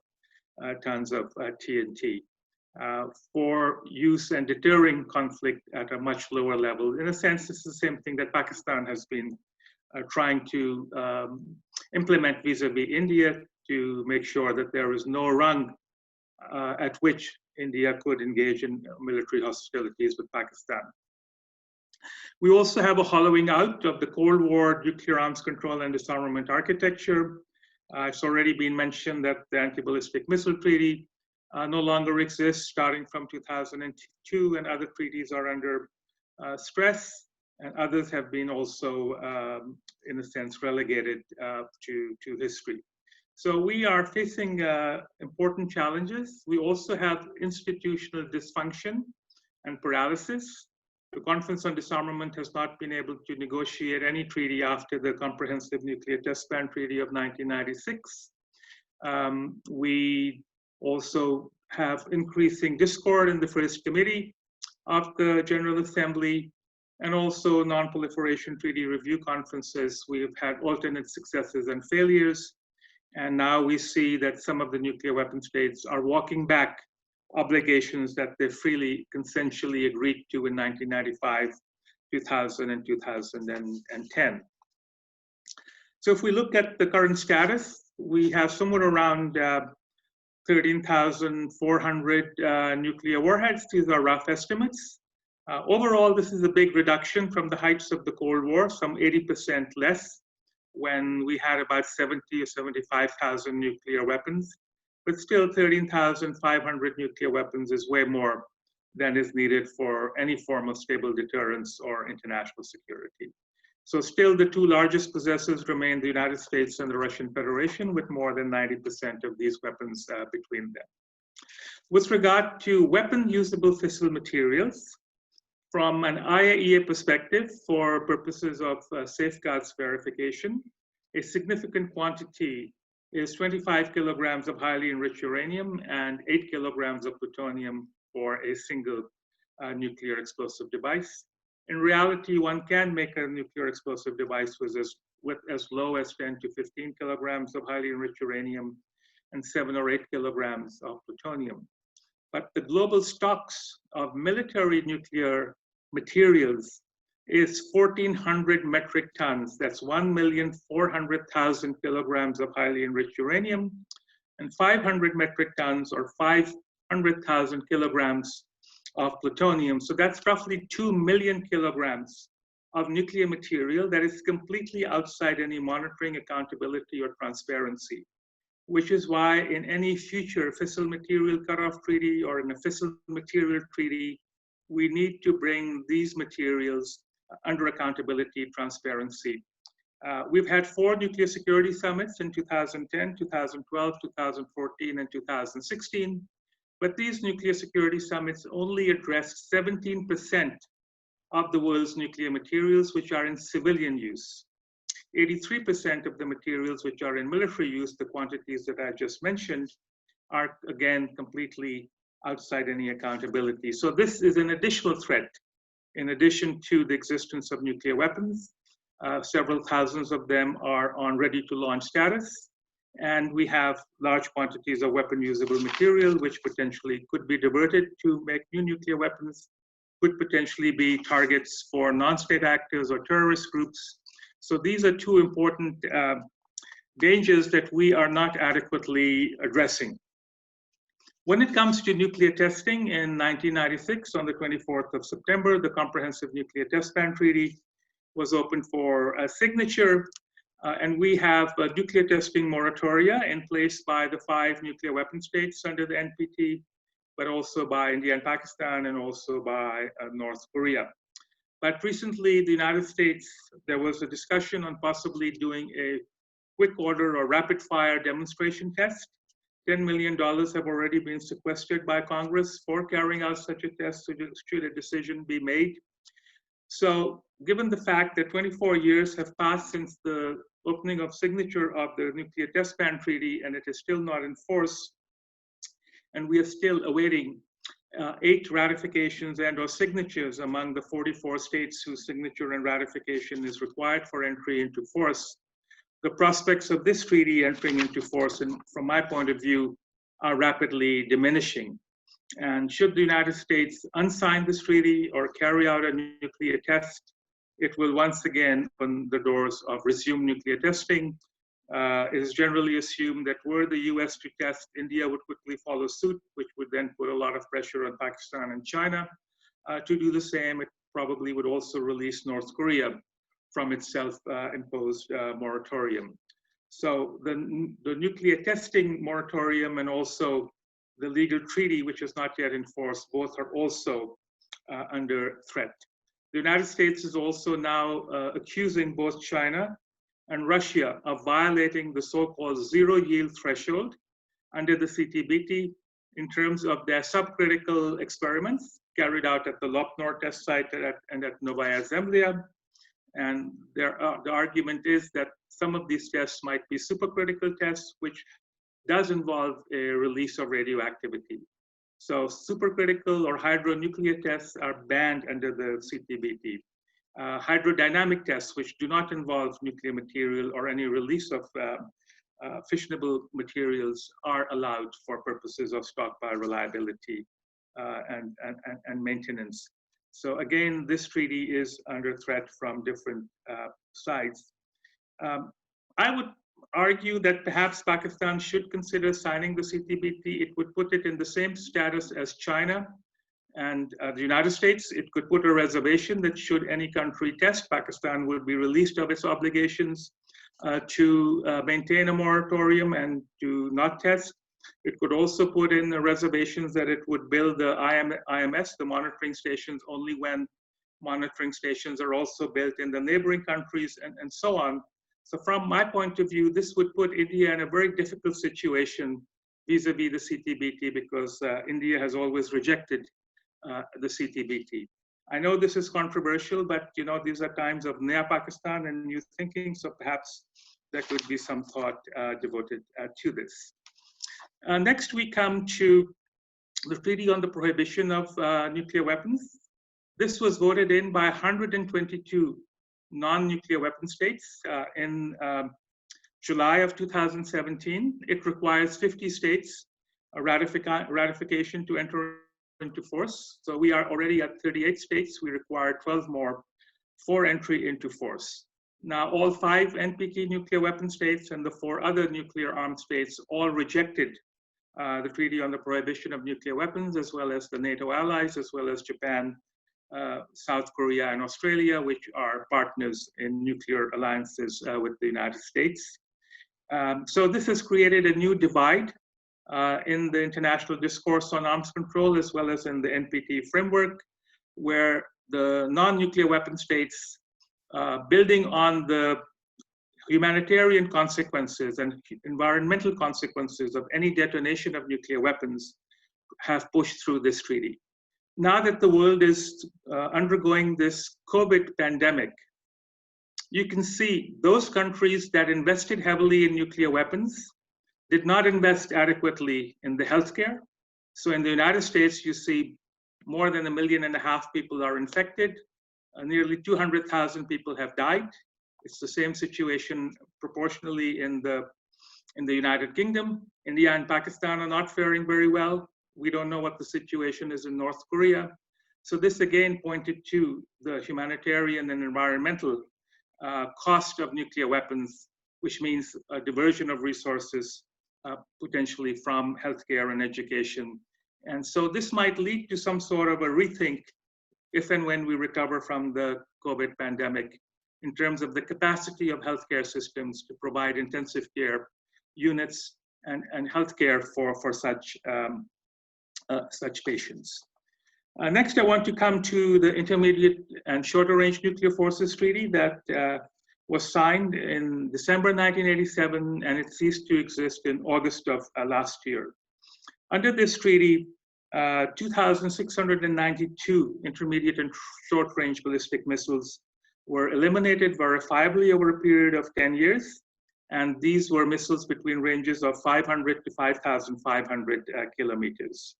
tons of TNT for use and deterring conflict at a much lower level. In a sense, this is the same thing that Pakistan has been trying to implement vis-a-vis India to make sure that there is no rung at which India could engage in military hostilities with Pakistan. We also have a hollowing out of the Cold War nuclear arms control and disarmament architecture. It's already been mentioned that the Anti-Ballistic Missile Treaty no longer exists starting from 2002, and other treaties are under stress, and others have been also, in a sense, relegated to history. So we are facing important challenges. We also have institutional dysfunction and paralysis. The Conference on Disarmament has not been able to negotiate any treaty after the Comprehensive Nuclear Test Ban Treaty of 1996. We also have increasing discord in the First Committee of the General Assembly, and also Non-Proliferation Treaty review conferences. We have had alternate successes and failures. And now we see that some of the nuclear weapon states are walking back obligations that they freely, consensually agreed to in 1995, 2000, and 2010. So if we look at the current status, we have somewhere around 13,400 nuclear warheads. These are rough estimates. Overall, this is a big reduction from the heights of the Cold War, some 80% less, when we had about 70 or 75,000 nuclear weapons. But still, 13,500 nuclear weapons is way more than is needed for any form of stable deterrence or international security. So still, the two largest possessors remain the United States and the Russian Federation, with more than 90% of these weapons between them. With regard to weapon-usable fissile materials, from an IAEA perspective, for purposes of safeguards verification, a significant quantity is 25 kilograms of highly enriched uranium and 8 kilograms of plutonium for a single nuclear explosive device. In reality, one can make a nuclear explosive device with as low as 10 to 15 kilograms of highly enriched uranium and 7 or 8 kilograms of plutonium. But the global stocks of military nuclear materials is 1,400 metric tons. That's 1,400,000 kilograms of highly enriched uranium and 500 metric tons or 500,000 kilograms of plutonium. So that's roughly 2 million kilograms of nuclear material that is completely outside any monitoring, accountability, or transparency, which is why in any future fissile material cutoff treaty or in a fissile material treaty, we need to bring these materials under accountability, transparency. We've had 4 nuclear security summits in 2010, 2012, 2014, and 2016. But these nuclear security summits only addressed 17% of the world's nuclear materials which are in civilian use. 83% of the materials which are in military use, the quantities that I just mentioned, are again completely outside any accountability. So this is an additional threat in addition to the existence of nuclear weapons. Several thousands of them are on ready to launch status. And we have large quantities of weapon usable material, which potentially could be diverted to make new nuclear weapons, could potentially be targets for non-state actors or terrorist groups. So these are two important dangers that we are not adequately addressing. When it comes to nuclear testing in 1996, on the 24th of September, the Comprehensive Nuclear Test Ban Treaty was open for signature. And we have a nuclear testing moratoria in place by the 5 nuclear weapon states under the NPT, but also by India and Pakistan, and also by North Korea. But recently, the United States, there was a discussion on possibly doing a quick order or rapid fire demonstration test. $10 million have already been sequestered by Congress for carrying out such a test should a decision be made. So given the fact that 24 years have passed since the opening of signature of the Nuclear Test Ban Treaty, and it is still not in force, and we are still awaiting 8 ratifications and or signatures among the 44 states whose signature and ratification is required for entry into force, the prospects of this treaty entering into force, and from my point of view, are rapidly diminishing. And should the United States unsign this treaty or carry out a nuclear test, it will once again open the doors of resumed nuclear testing. It is generally assumed that were the US to test, India would quickly follow suit, which would then put a lot of pressure on Pakistan and China to do the same. It probably would also release North Korea from its self-imposed moratorium. So the nuclear testing moratorium and also the legal treaty, which is not yet in force, both are also under threat. The United States is also now accusing both China and Russia of violating the so-called zero yield threshold under the CTBT in terms of their subcritical experiments carried out at the Lopnor test site and at Novaya Zemlya. And the argument is that some of these tests might be supercritical tests, which does involve a release of radioactivity. So supercritical or hydronuclear tests are banned under the CTBT. Hydrodynamic tests, which do not involve nuclear material or any release of fissionable materials, are allowed for purposes of stockpile reliability and maintenance. So again, this treaty is under threat from different sides. I would argue that perhaps Pakistan should consider signing the CTBT. It would put it in the same status as China and the United States. It could put a reservation that should any country test Pakistan would be released of its obligations to maintain a moratorium and to not test. It could also put in the reservations that it would build the IMS, the monitoring stations, only when monitoring stations are also built in the neighboring countries and so on. So from my point of view, this would put India in a very difficult situation vis-a-vis the CTBT, because India has always rejected the CTBT. I know this is controversial, but these are times of Naya Pakistan and new thinking, so perhaps there could be some thought devoted to this. Next, we come to the Treaty on the Prohibition of Nuclear Weapons. This was voted in by 122 non-nuclear weapon states in July of 2017. It requires 50 states ratification to enter into force. So we are already at 38 states. We require 12 more for entry into force. Now, all 5 NPT nuclear weapon states and the 4 other nuclear armed states all rejected the Treaty on the Prohibition of Nuclear Weapons, as well as the NATO allies, as well as Japan, South Korea, and Australia, which are partners in nuclear alliances with the United States. So this has created a new divide in the international discourse on arms control, as well as in the NPT framework, where the non-nuclear weapon states, building on the humanitarian consequences and environmental consequences of any detonation of nuclear weapons, have pushed through this treaty. Now that the world is undergoing this COVID pandemic, you can see those countries that invested heavily in nuclear weapons did not invest adequately in the healthcare. So in the United States, you see more than 1.5 million people are infected. Nearly 200,000 people have died. It's the same situation proportionally in the United Kingdom. India and Pakistan are not faring very well. We don't know what the situation is in North Korea. So this again pointed to the humanitarian and environmental cost of nuclear weapons, which means a diversion of resources potentially from healthcare and education. And so this might lead to some sort of a rethink if and when we recover from the COVID pandemic, in terms of the capacity of healthcare systems to provide intensive care units and healthcare for such patients. Next, I want to come to the Intermediate and Shorter Range Nuclear Forces Treaty that was signed in December 1987, and it ceased to exist in August of last year. Under this treaty, 2,692 intermediate and short-range ballistic missiles were eliminated verifiably over a period of 10 years, and these were missiles between ranges of 500 to 5,500 kilometers.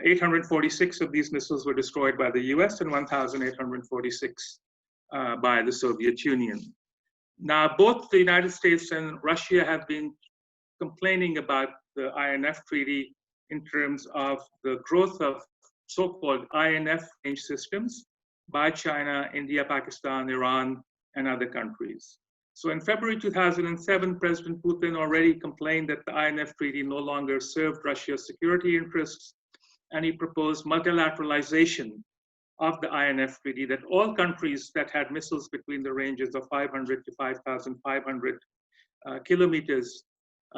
846 of these missiles were destroyed by the US and 1,846 by the Soviet Union. Now, both the United States and Russia have been complaining about the INF Treaty in terms of the growth of so-called INF range systems by China, India, Pakistan, Iran, and other countries. So in February 2007, President Putin already complained that the INF Treaty no longer served Russia's security interests, and he proposed multilateralization of the INF Treaty, that all countries that had missiles between the ranges of 500 to 5,500 kilometers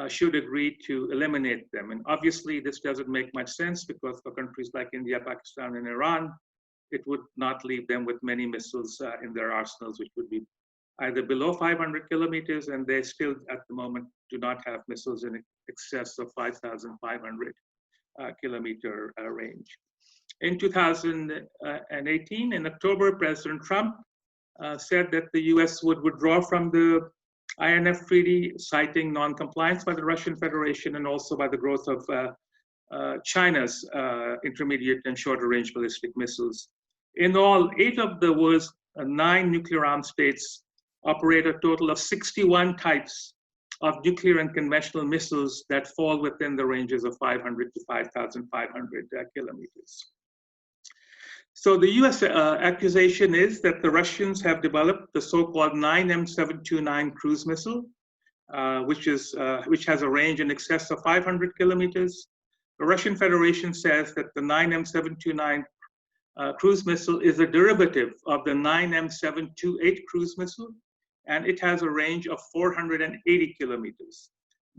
should agree to eliminate them. And obviously, this doesn't make much sense, because for countries like India, Pakistan, and Iran, it would not leave them with many missiles in their arsenals, which would be either below 500 kilometers, and they still, at the moment, do not have missiles in excess of 5,500 kilometer range. In 2018, in October, President Trump said that the US would withdraw from the INF Treaty, citing non-compliance by the Russian Federation and also by the growth of China's intermediate and shorter range ballistic missiles. In all, 8 of the world's 9 nuclear armed states operate a total of 61 types of nuclear and conventional missiles that fall within the ranges of 500 to 5,500 kilometers. So the US accusation is that the Russians have developed the so-called 9M729 cruise missile, which has a range in excess of 500 kilometers. The Russian Federation says that the 9M729 cruise missile is a derivative of the 9M728 cruise missile, and it has a range of 480 kilometers.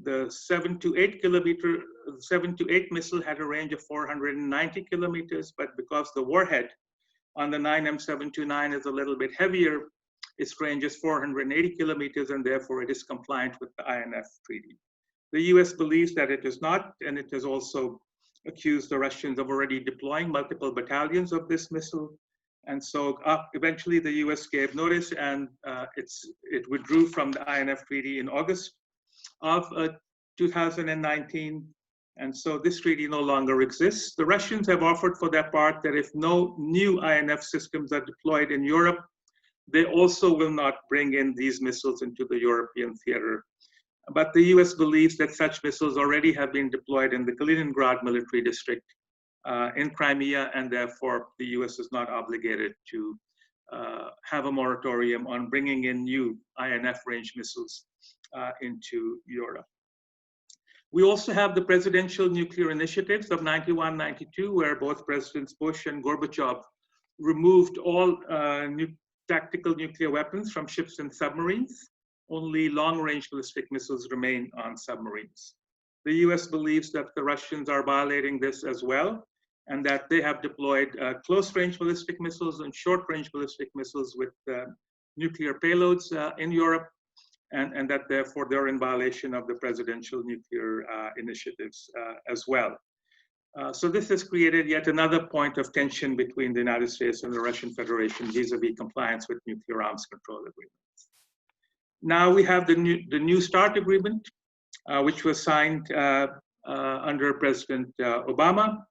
The 728 missile had a range of 490 kilometers, but because the warhead on the 9M729 is a little bit heavier, its range is 480 kilometers, and therefore it is compliant with the INF Treaty. The US believes that it is not, and it has also accused the Russians of already deploying multiple battalions of this missile. And so eventually the US gave notice, and it withdrew from the INF Treaty in August of 2019. And so this treaty no longer exists. The Russians have offered for their part that if no new INF systems are deployed in Europe, they also will not bring in these missiles into the European theater. But the US believes that such missiles already have been deployed in the Kaliningrad military district in Crimea, and therefore the US is not obligated to have a moratorium on bringing in new INF range missiles into Europe. We also have the presidential nuclear initiatives of 91, 92, where both Presidents Bush and Gorbachev removed all tactical nuclear weapons from ships and submarines. Only long-range ballistic missiles remain on submarines. The US believes that the Russians are violating this as well, and that they have deployed close-range ballistic missiles and short-range ballistic missiles with nuclear payloads in Europe, and that therefore they're in violation of the presidential nuclear initiatives as well. So this has created yet another point of tension between the United States and the Russian Federation vis-a-vis compliance with nuclear arms control agreements. Now we have the New START agreement, which was signed under President Obama.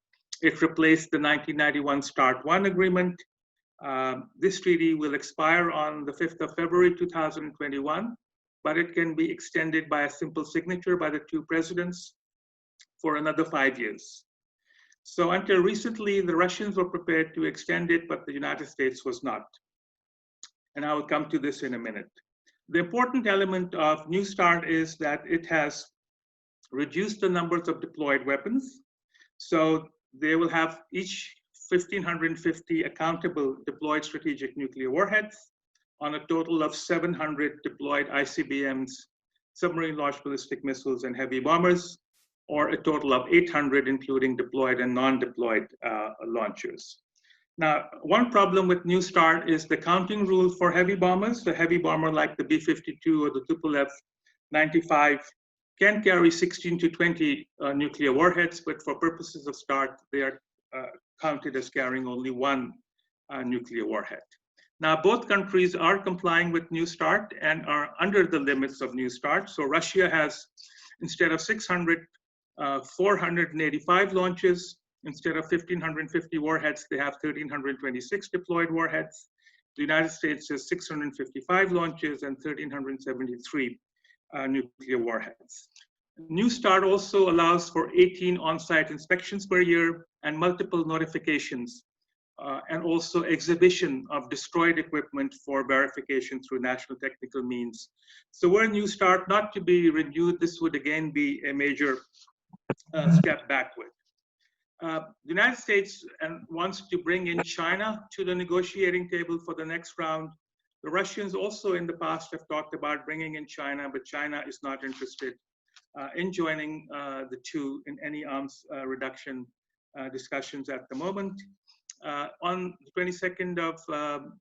It replaced the 1991 START I agreement. This treaty will expire on the 5th of February 2021, but it can be extended by a simple signature by the 2 presidents for another 5 years. So until recently, the Russians were prepared to extend it, but the United States was not. And I will come to this in a minute. The important element of New START is that it has reduced the numbers of deployed weapons. So they will have each 1,550 accountable deployed strategic nuclear warheads on a total of 700 deployed ICBMs, submarine launched ballistic missiles, and heavy bombers, or a total of 800, including deployed and non-deployed launchers. Now, one problem with New START is the counting rule for heavy bombers. The heavy bomber like the B-52 or the Tupolev 95 can carry 16 to 20 nuclear warheads, but for purposes of START, they are counted as carrying only 1 nuclear warhead. Now, both countries are complying with New START and are under the limits of New START. So Russia has, instead of 600, 485 launches. Instead of 1,550 warheads, they have 1,326 deployed warheads. The United States has 655 launches and 1,373 nuclear warheads. New START also allows for 18 on-site inspections per year and multiple notifications, and also exhibition of destroyed equipment for verification through national technical means. So were New START not to be renewed, this would again be a major step backward. The United States wants to bring in China to the negotiating table for the next round. The Russians also in the past have talked about bringing in China, but China is not interested in joining the two in any arms reduction discussions at the moment. On the 22nd of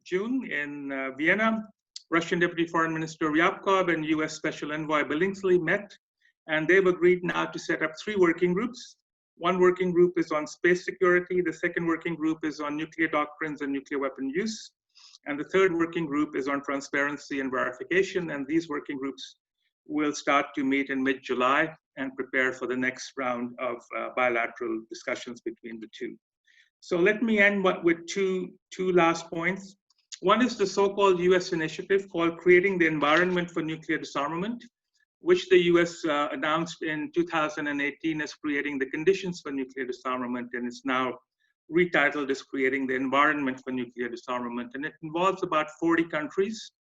June in Vienna, Russian Deputy Foreign Minister Ryabkov and US Special Envoy Billingsley met, and they've agreed now to set up 3 working groups. One working group is on space security, the second working group is on nuclear doctrines and nuclear weapon use, and the third working group is on transparency and verification, and these working groups will start to meet in mid-July and prepare for the next round of bilateral discussions between the two. So let me end with two last points. One is the so-called US initiative called Creating the Environment for Nuclear Disarmament, which the US announced in 2018 as creating the conditions for nuclear disarmament, and it's now retitled as Creating the Environment for Nuclear Disarmament. And it involves about 40 countries.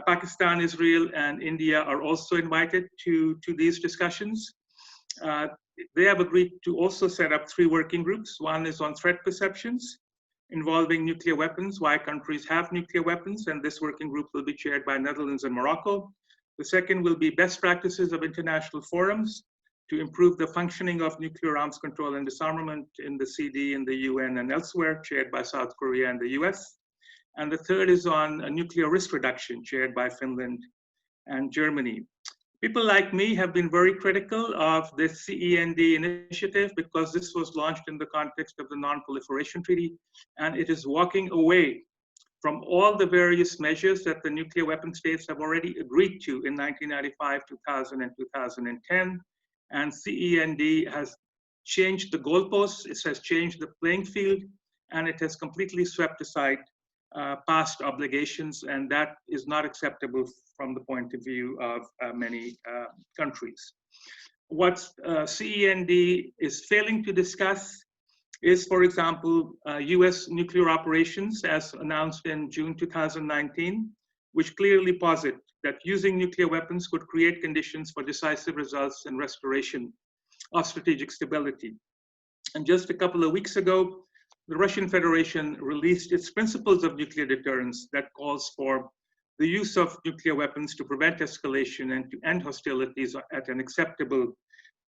Pakistan, Israel, and India are also invited to these discussions. They have agreed to also set up 3 working groups. One is on threat perceptions involving nuclear weapons, why countries have nuclear weapons, and this working group will be chaired by Netherlands and Morocco. The second will be best practices of international forums to improve the functioning of nuclear arms control and disarmament in the CD, in the UN, and elsewhere, chaired by South Korea and the US. And the third is on nuclear risk reduction, chaired by Finland and Germany. People like me have been very critical of the CEND initiative because this was launched in the context of the Non-Proliferation Treaty, and it is walking away from all the various measures that the nuclear weapon states have already agreed to in 1995, 2000, and 2010. And CEND has changed the goalposts, it has changed the playing field, and it has completely swept aside past obligations, and that is not acceptable from the point of view of many countries. What CEND is failing to discuss is, for example, US nuclear operations as announced in June 2019, which clearly posit that using nuclear weapons could create conditions for decisive results and restoration of strategic stability. And just a couple of weeks ago, the Russian Federation released its principles of nuclear deterrence that calls for the use of nuclear weapons to prevent escalation and to end hostilities at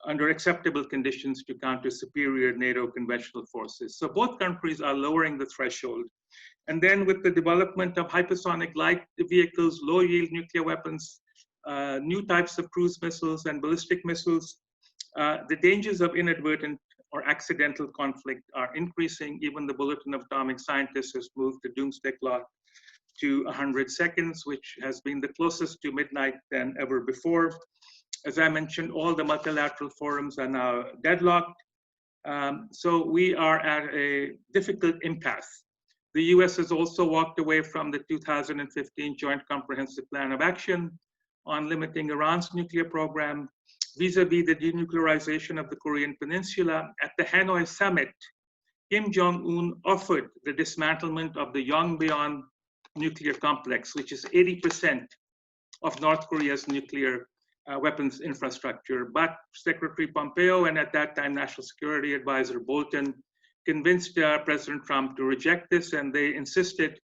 under acceptable conditions to counter superior NATO conventional forces. So both countries are lowering the threshold. And then with the development of hypersonic light vehicles, low yield nuclear weapons, new types of cruise missiles and ballistic missiles, the dangers of inadvertent or accidental conflict are increasing. Even the Bulletin of Atomic Scientists has moved the doomsday clock to 100 seconds, which has been the closest to midnight than ever before. As I mentioned, all the multilateral forums are now deadlocked. So we are at a difficult impasse. The US has also walked away from the 2015 Joint Comprehensive Plan of Action on limiting Iran's nuclear program. Vis-a-vis the denuclearization of the Korean Peninsula, at the Hanoi summit, Kim Jong-un offered the dismantlement of the Yongbyon nuclear complex, which is 80% of North Korea's nuclear weapons infrastructure. But Secretary Pompeo and at that time National Security Advisor Bolton convinced President Trump to reject this, and they insisted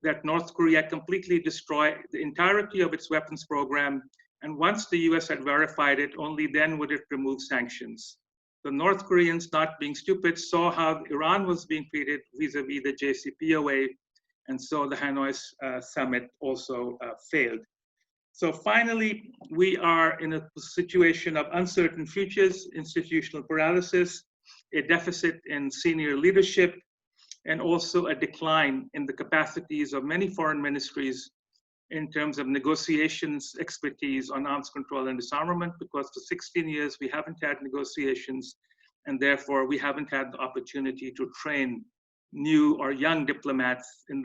that North Korea completely destroy the entirety of its weapons program. And once the US had verified it, only then would it remove sanctions. The North Koreans, not being stupid, saw how Iran was being treated vis-a-vis the JCPOA, and so the Hanoi summit also failed. So finally, we are in a situation of uncertain futures, institutional paralysis, a deficit in senior leadership, and also a decline in the capacities of many foreign ministries in terms of negotiations expertise on arms control and disarmament, because for 16 years we haven't had negotiations, and therefore we haven't had the opportunity to train new or young diplomats in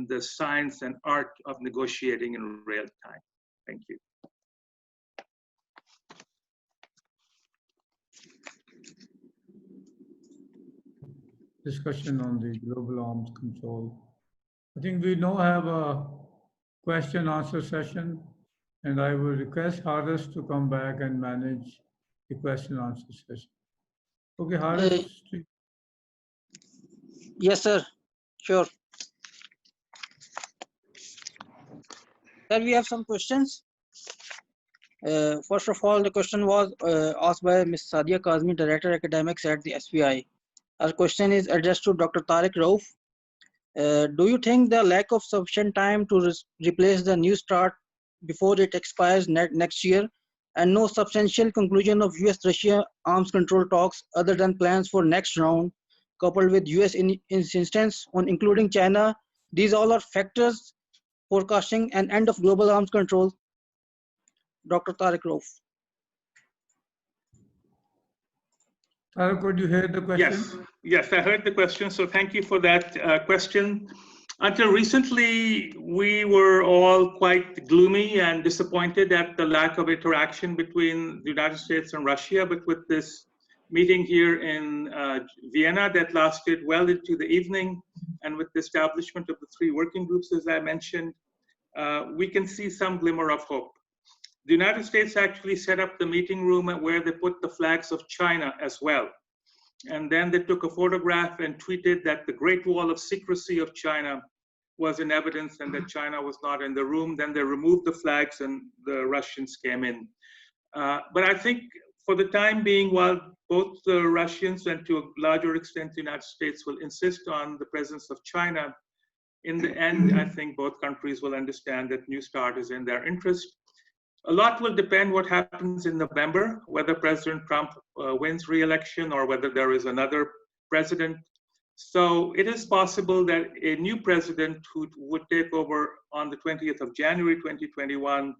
the science and art of negotiating in real time. Thank you. Discussion on the global arms control. I think we now have a question answer session, and I will request Haris to come back and manage the question answer session. Okay, Haris. Yes, sir. Sure. Sir, we have some questions. First of all, the question was asked by Ms. Sadia Kazmi, Director Academics at the SVI. Our question is addressed to Dr. Tariq Rauf. Do you think the lack of sufficient time to replace the New START before it expires next year, and no substantial conclusion of US-Russia arms control talks other than plans for next round, coupled with US insistence on including China, these all are factors forecasting an end of global arms control? Dr. Tariq Rauf. Tariq, could you hear the question? Yes, I heard the question. So thank you for that question. Until recently, we were all quite gloomy and disappointed at the lack of interaction between the United States and Russia. But with this meeting here in Vienna that lasted well into the evening, and with the establishment of the 3 working groups, as I mentioned, we can see some glimmer of hope. The United States actually set up the meeting room where they put the flags of China as well. And then they took a photograph and tweeted that the Great Wall of Secrecy of China was in evidence and that China was not in the room. Then they removed the flags and the Russians came in. But I think for the time being, while both the Russians and to a larger extent the United States will insist on the presence of China, in the end, I think both countries will understand that New START is in their interest. A lot will depend what happens in November, whether President Trump wins re-election or whether there is another president. So it is possible that a new president who would take over on the 20th of January 2021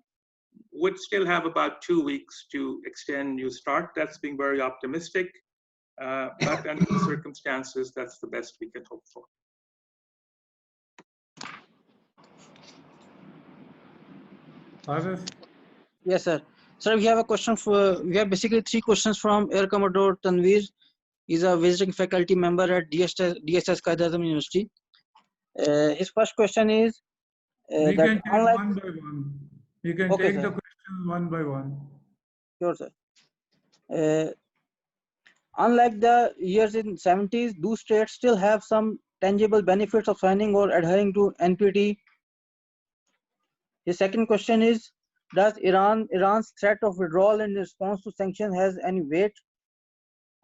would still have about 2 weeks to extend New START. That's being very optimistic, but under the circumstances, that's the best we can hope for. Arif? Yes, sir. Sir, we have a question we have basically 3 questions from Air Commodore Tanveer. He's a visiting faculty member at DSS Qaeda University. His first question is we can take one by one. You can take sir. the questions one by one. Sure, sir. Unlike the years in 70s, do states still have some tangible benefits of signing or adhering to NPT? His second question is, does Iran's threat of withdrawal in response to sanctions has any weight?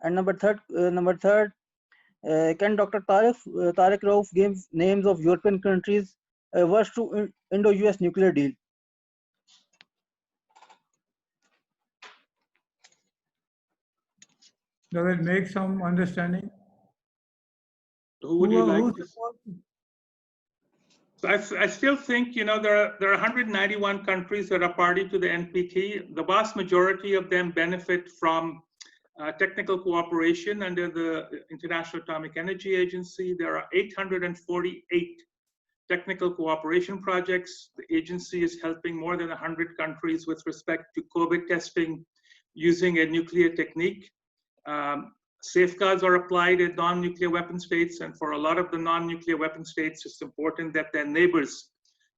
And number third, can Dr. Tariq Rauf give names of European countries averse to Indo-US nuclear deal? Does it make some understanding? Who would you like to? So I still think, you know, there are 191 countries that are party to the NPT. The vast majority of them benefit from technical cooperation under the International Atomic Energy Agency. There are 848 technical cooperation projects. The agency is helping more than 100 countries with respect to COVID testing using a nuclear technique. Safeguards are applied at non-nuclear weapon states, and for a lot of the non-nuclear weapon states, it's important that their neighbors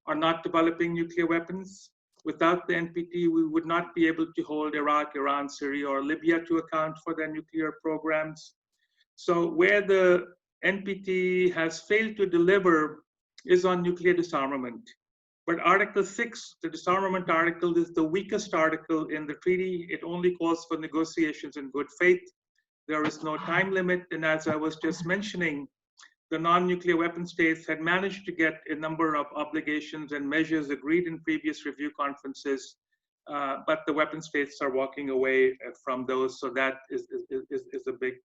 are not developing nuclear weapons. Without the NPT, we would not be able to hold Iraq, Iran, Syria, or Libya to account for their nuclear programs. So where the NPT has failed to deliver is on nuclear disarmament. But Article 6, the disarmament article, is the weakest article in the treaty. It only calls for negotiations in good faith. There is no time limit, and as I was just mentioning, the non-nuclear weapon states had managed to get a number of obligations and measures agreed in previous review conferences, but the weapon states are walking away from those, so that is a big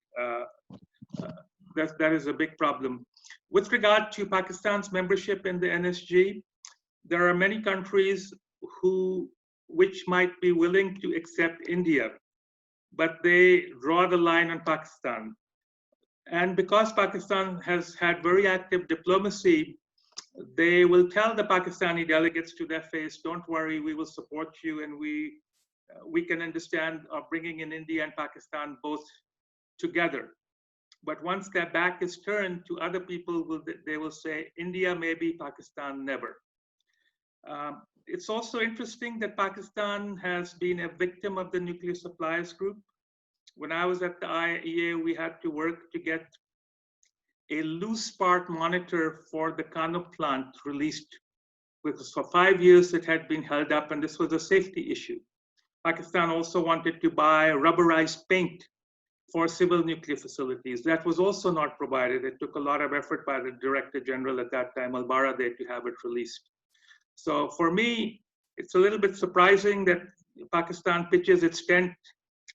that is a big problem. With regard to Pakistan's membership in the NSG, there are many countries which might be willing to accept India, but they draw the line on Pakistan. And because Pakistan has had very active diplomacy, they will tell the Pakistani delegates to their face, don't worry, we will support you, and we can understand bringing in India and Pakistan both together. But once their back is turned to other people, they will say, India maybe, Pakistan never. It's also interesting that Pakistan has been a victim of the nuclear suppliers group. When I was at the IAEA, we had to work to get a loose part monitor for the Kano plant released, because for 5 years it had been held up, and this was a safety issue. Pakistan also wanted to buy rubberized paint for civil nuclear facilities. That was also not provided. It took a lot of effort by the Director General at that time, Al-Baradeh, to have it released. So for me, it's a little bit surprising that Pakistan pitches its tent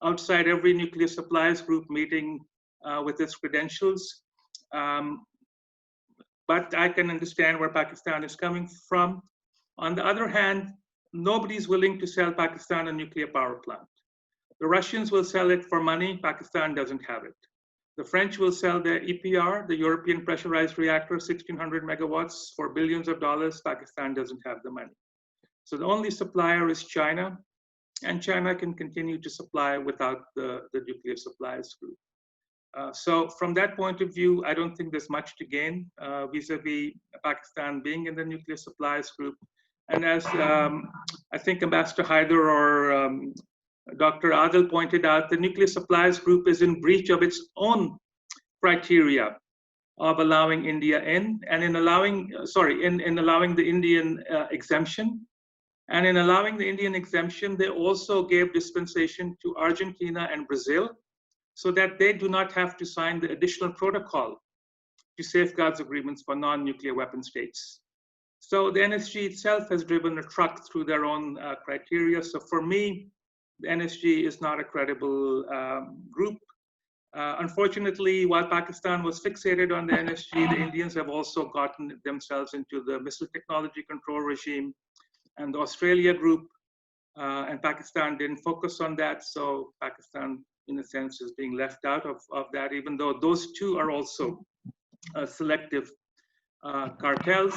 outside every nuclear suppliers group meeting with its credentials. But I can understand where Pakistan is coming from. On the other hand, nobody's willing to sell Pakistan a nuclear power plant. The Russians will sell it for money. Pakistan doesn't have it. The French will sell their EPR, the European pressurized reactor, 1,600 megawatts for billions of dollars. Pakistan doesn't have the money. So the only supplier is China, and China can continue to supply without the nuclear suppliers group. So from that point of view, I don't think there's much to gain vis-a-vis Pakistan being in the nuclear suppliers group. And as I think Ambassador Hyder or Dr. Adil pointed out, the nuclear suppliers group is in breach of its own criteria of allowing India in, and in allowing, in allowing the Indian exemption. And in allowing the Indian exemption, they also gave dispensation to Argentina and Brazil so that they do not have to sign the additional protocol to safeguards agreements for non-nuclear weapon states. So the NSG itself has driven a truck through their own criteria. So for me, the NSG is not a credible group. Unfortunately, while Pakistan was fixated on the NSG, the Indians have also gotten themselves into the missile technology control regime and the Australia group, and Pakistan didn't focus on that. So Pakistan, in a sense, is being left out of that, even though those two are also selective cartels.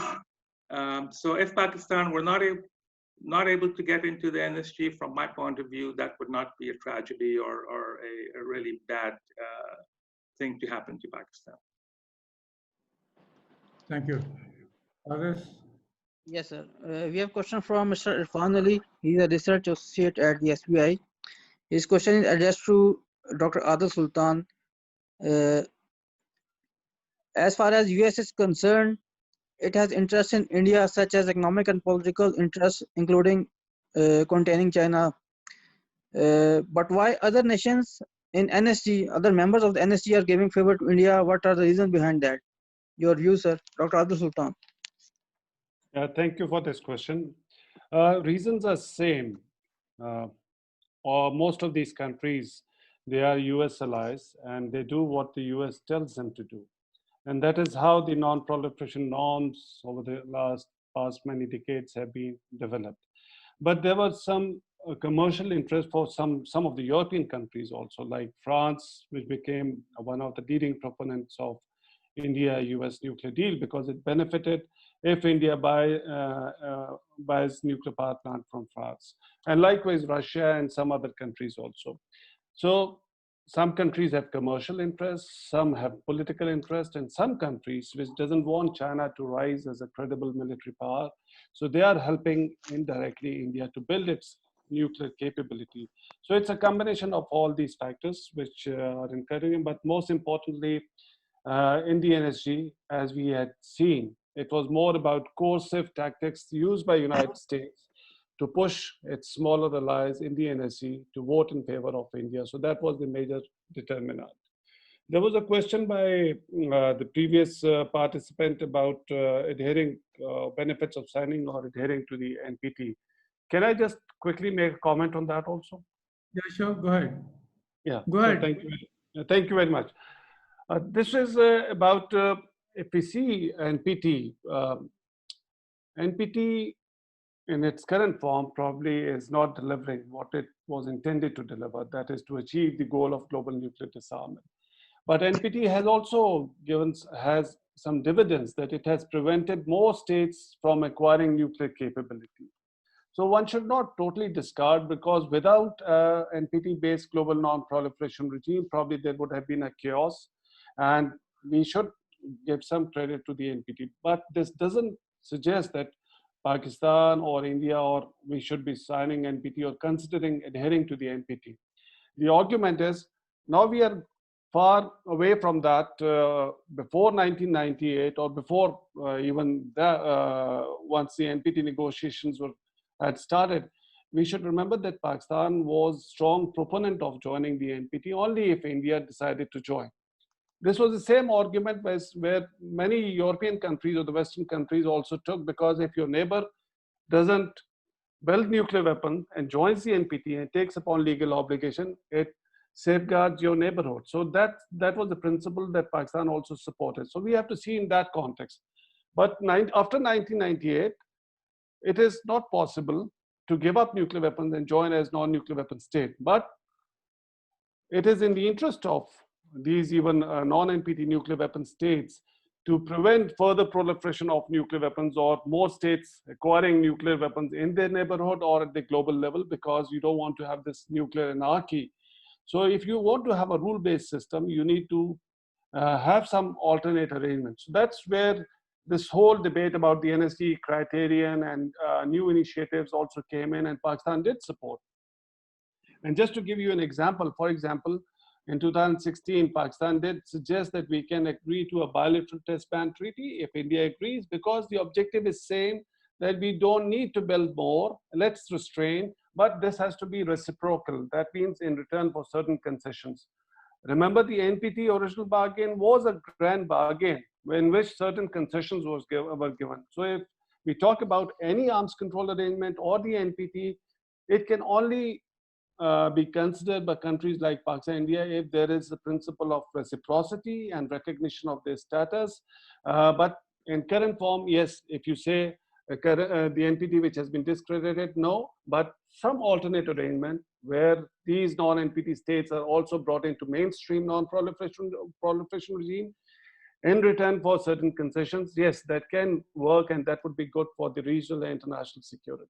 So if Pakistan were not able to get into the NSG, from my point of view, that would not be a tragedy or a really bad thing to happen to Pakistan. Thank you. Others? Yes, sir. We have a question from Mr. Irfan Ali. He's a research associate at the SVI. His question is addressed to Dr. Adil Sultan. As far as US is concerned, it has interests in India, such as economic and political interests, including containing China. But why other nations in NSG, other members of the NSG are giving favor to India? What are the reasons behind that? Your view, sir. Dr. Adil Sultan. Thank you for this question. Reasons are same. Or most of these countries, they are US allies and they do what the US tells them to do. And that is how the non-proliferation norms over the past many decades have been developed. But there was some commercial interest for some of the European countries also, like France, which became one of the leading proponents of India-US nuclear deal because it benefited if India buys nuclear power plant from France. And likewise, Russia and some other countries also. So some countries have commercial interests, some have political interest, and some countries which doesn't want China to rise as a credible military power. So they are helping indirectly India to build its nuclear capability. So it's a combination of all these factors which are encouraging, but most importantly, in the NSG, as we had seen, it was more about coercive tactics used by United States to push its smaller allies in the NSG to vote in favor of India. So that was the major determinant. There was a question by the previous participant about adhering benefits of signing or adhering to the NPT. Can I just quickly make a comment on that also? Yeah, sure. Go ahead. Yeah. Go ahead. Thank you very much. This is about if we see NPT. NPT in its current form probably is not delivering what it was intended to deliver, that is to achieve the goal of global nuclear disarmament. But NPT has also has some dividends, that it has prevented more states from acquiring nuclear capability. So one should not totally discard, because without NPT-based global non-proliferation regime, probably there would have been a chaos, and we should give some credit to the NPT. But this doesn't suggest that Pakistan or India or we should be signing NPT or considering adhering to the NPT. The argument is now we are far away from that. Before 1998 or before even once the NPT negotiations had started, we should remember that Pakistan was strong proponent of joining the NPT only if India decided to join. This was the same argument where many European countries or the Western countries also took, because if your neighbor doesn't build nuclear weapon and joins the NPT and takes upon legal obligation, it safeguards your neighborhood. So that was the principle that Pakistan also supported. So we have to see in that context. But after 1998, it is not possible to give up nuclear weapons and join as non-nuclear weapon state. But it is in the interest of these even non-NPT nuclear weapon states to prevent further proliferation of nuclear weapons or more states acquiring nuclear weapons in their neighborhood or at the global level, because you don't want to have this nuclear anarchy. So if you want to have a rule-based system, you need to have some alternate arrangements. So that's where this whole debate about the NSG criterion and new initiatives also came in, and Pakistan did support. And just to give you an example, for example, in 2016, Pakistan did suggest that we can agree to a bilateral test ban treaty if India agrees, because the objective is same, that we don't need to build more, let's restrain, but this has to be reciprocal. That means in return for certain concessions. Remember, the NPT original bargain was a grand bargain in which certain concessions were given. So if we talk about any arms control arrangement or the NPT, it can only be considered by countries like Pakistan and India if there is the principle of reciprocity and recognition of their status. But in current form, yes, if you say the NPT which has been discredited, no, but some alternate arrangement where these non-NPT states are also brought into mainstream non-proliferation regime in return for certain concessions, yes, that can work, and that would be good for the regional and international security.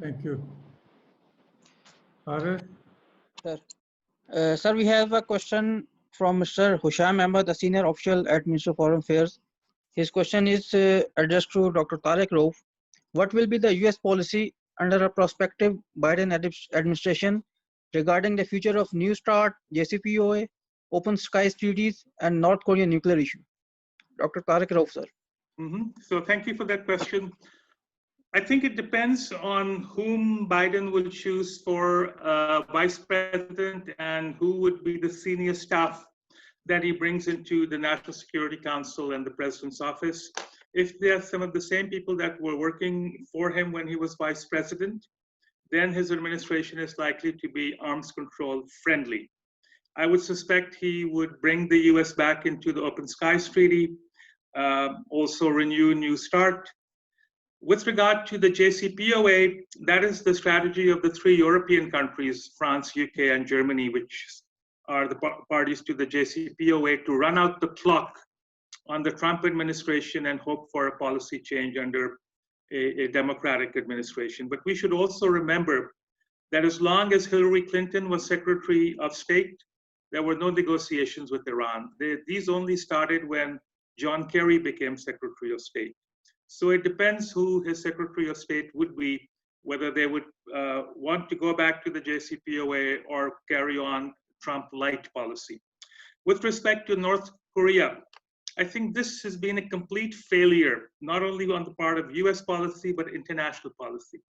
Thank you. Arif? Sir, we have a question from Mr. Husham Ahmed, a senior official at Ministry of Foreign Affairs. His question is addressed to Dr. Tariq Rauf. What will be the US policy under a prospective Biden administration regarding the future of New START, JCPOA, Open Skies treaties, and North Korean nuclear issue? Dr. Tariq Rauf, sir. So thank you for that question. I think it depends on whom Biden will choose for vice president and who would be the senior staff that he brings into the National Security Council and the president's office. If they're some of the same people that were working for him when he was vice president, then his administration is likely to be arms control friendly. I would suspect he would bring the US back into the Open Skies Treaty, also renew New START. With regard to the JCPOA, that is the strategy of the three European countries, France, UK, and Germany, which are the parties to the JCPOA, to run out the clock on the Trump administration and hope for a policy change under a Democratic administration. But we should also remember that as long as Hillary Clinton was Secretary of State, there were no negotiations with Iran. These only started when John Kerry became Secretary of State. So it depends who his Secretary of State would be, whether they would want to go back to the JCPOA or carry on Trump light policy. With respect to North Korea, I think this has been a complete failure, not only on the part of US policy, but international policy.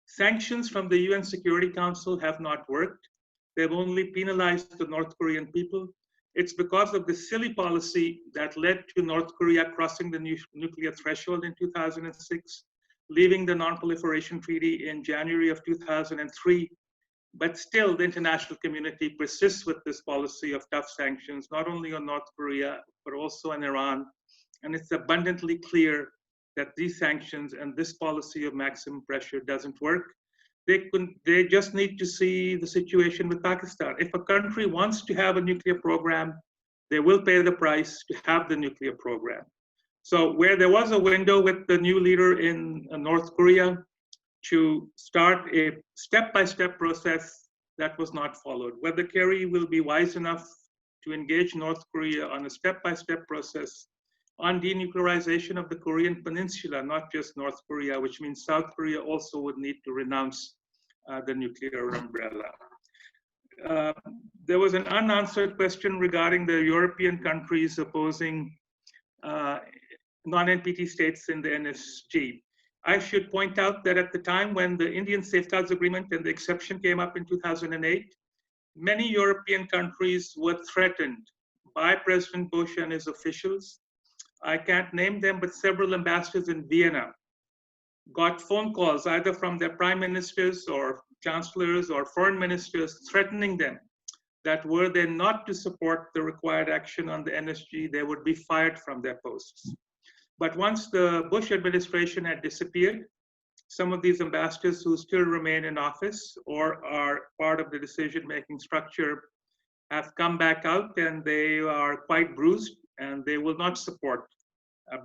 Sanctions from the UN Security Council have not worked. They've only penalized the North Korean people. It's because of the silly policy that led to North Korea crossing the nuclear threshold in 2006, leaving the Non-Proliferation Treaty in January of 2003. But still, the international community persists with this policy of tough sanctions, not only on North Korea, but also on Iran. And it's abundantly clear that these sanctions and this policy of maximum pressure doesn't work. They just need to see the situation with Pakistan. If a country wants to have a nuclear program, they will pay the price to have the nuclear program. So where there was a window with the new leader in North Korea to start a step-by-step process, that was not followed. Whether Kerry will be wise enough to engage North Korea on a step-by-step process on denuclearization of the Korean Peninsula, not just North Korea, which means South Korea also would need to renounce the nuclear umbrella. There was an unanswered question regarding the European countries opposing non-NPT states in the NSG. I should point out that at the time when the Indian Safeguards Agreement and the exception came up in 2008, many European countries were threatened by President Bush and his officials. I can't name them, but several ambassadors in Vienna got phone calls either from their prime ministers or chancellors or foreign ministers threatening them that were they not to support the required action on the NSG, they would be fired from their posts. But once the Bush administration had disappeared, Some of these ambassadors who still remain in office or are part of the decision-making structure have come back out, and they are quite bruised, and they will not support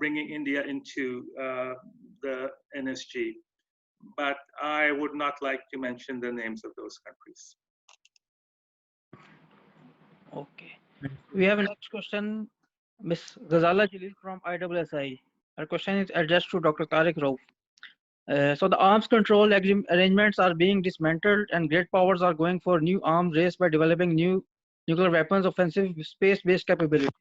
bringing India into the NSG. But I would not like to mention the names of those countries. Okay. We have a next question, Ms. Ghazala Jalil from ISSI. Her question is addressed to Dr. Tariq Rauf. So the arms control arrangements are being dismantled, and great powers are going for new arms race by developing new nuclear weapons, offensive space-based capability.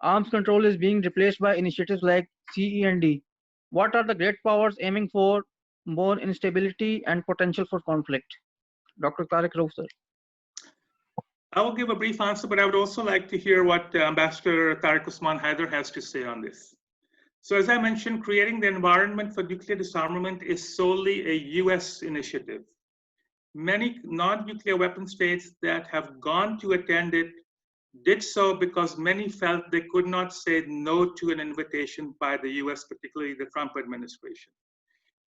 Arms control is being replaced by initiatives like CEND. What are the great powers aiming for? More instability and potential for conflict. Dr. Tariq Rauf, sir. I will give a brief answer, but I would also like to hear what Ambassador Tariq Osman Hyder has to say on this. So as I mentioned, creating the environment for nuclear disarmament is solely a US initiative. Many non-nuclear weapon states that have gone to attend it did so because many felt they could not say no to an invitation by the US, particularly the Trump administration.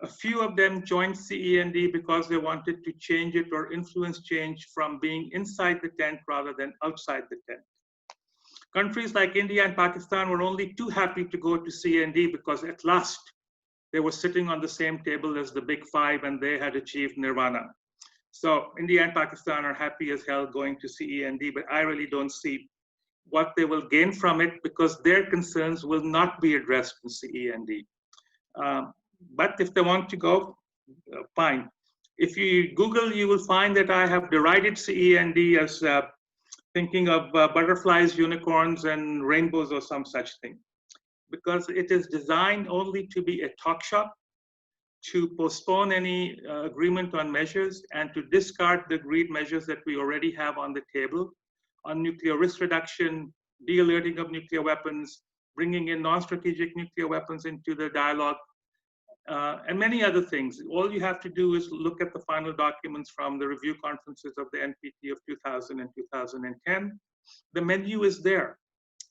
A few of them joined CEND because they wanted to change it or influence change from being inside the tent rather than outside the tent. Countries like India and Pakistan were only too happy to go to CEND because at last they were sitting on the same table as the big five and they had achieved nirvana. So India and Pakistan are happy as hell going to CEND, but I really don't see what they will gain from it because their concerns will not be addressed in CEND. But if they want to go, fine. If you Google, you will find that I have derided CEND as thinking of butterflies, unicorns, and rainbows or some such thing, because it is designed only to be a talk shop, to postpone any agreement on measures, and to discard the agreed measures that we already have on the table on nuclear risk reduction, de-alerting of nuclear weapons, bringing in non-strategic nuclear weapons into the dialogue, and many other things. All you have to do is look at the final documents from the review conferences of the NPT of 2000 and 2010. The menu is there,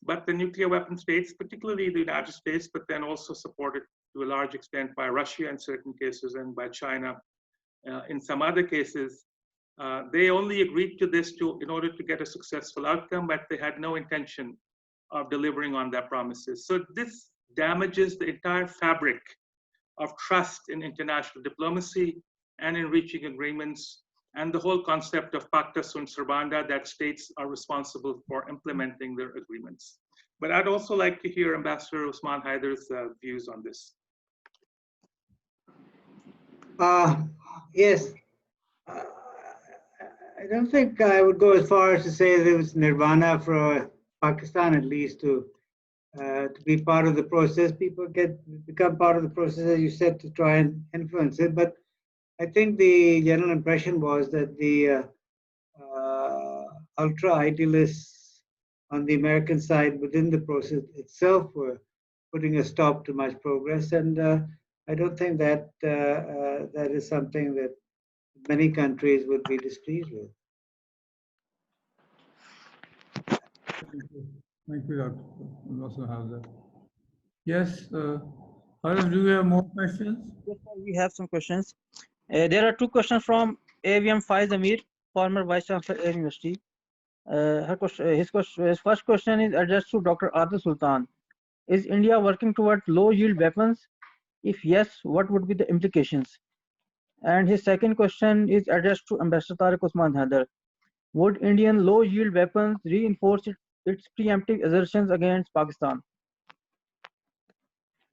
but the nuclear weapon states, particularly the United States, but then also supported to a large extent by Russia in certain cases and by China in some other cases, they only agreed to this in order to get a successful outcome, but they had no intention of delivering on their promises. So this damages the entire fabric of trust in international diplomacy and in reaching agreements, and the whole concept of pacta sunt servanda, that states are responsible for implementing their agreements. But I'd also like to hear Ambassador Osman Hyder's views on this. Yes, I don't think I would go as far as to say there was nirvana for Pakistan, at least, to be part of the process. People become part of the process, as you said, to try and influence it. But I think the general impression was that the ultra-idealists on the American side within the process itself were putting a stop to much progress. And I don't think that that is something that many countries would be displeased with. Thank you, Dr. We also have that. Yes, Arif, do we have more questions? Yes, sir, we have some questions. There are two questions from AVM Faiz Amir, former Vice Chancellor at University. His first question is addressed to Dr. Adil Sultan. Is India working towards low-yield weapons? If yes, what would be the implications? And his second question is addressed to Ambassador Tariq Osman Hyder. Would Indian low-yield weapons reinforce its preemptive assertions against Pakistan?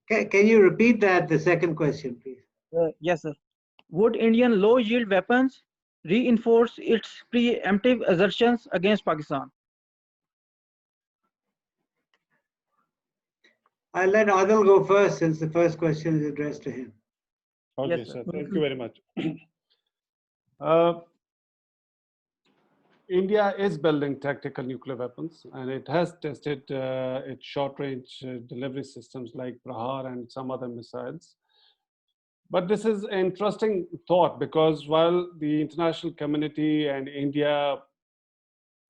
Can you repeat that, the second question, please? Yes, sir. Would Indian low-yield weapons reinforce its preemptive assertions against Pakistan? I'll let Adil go first, since the first question is addressed to him. Okay, Yes, sir. sir. Thank you very much. India is building tactical nuclear weapons, and it has tested its short-range delivery systems like Prahar and some other missiles. But this is an interesting thought, because while the international community and India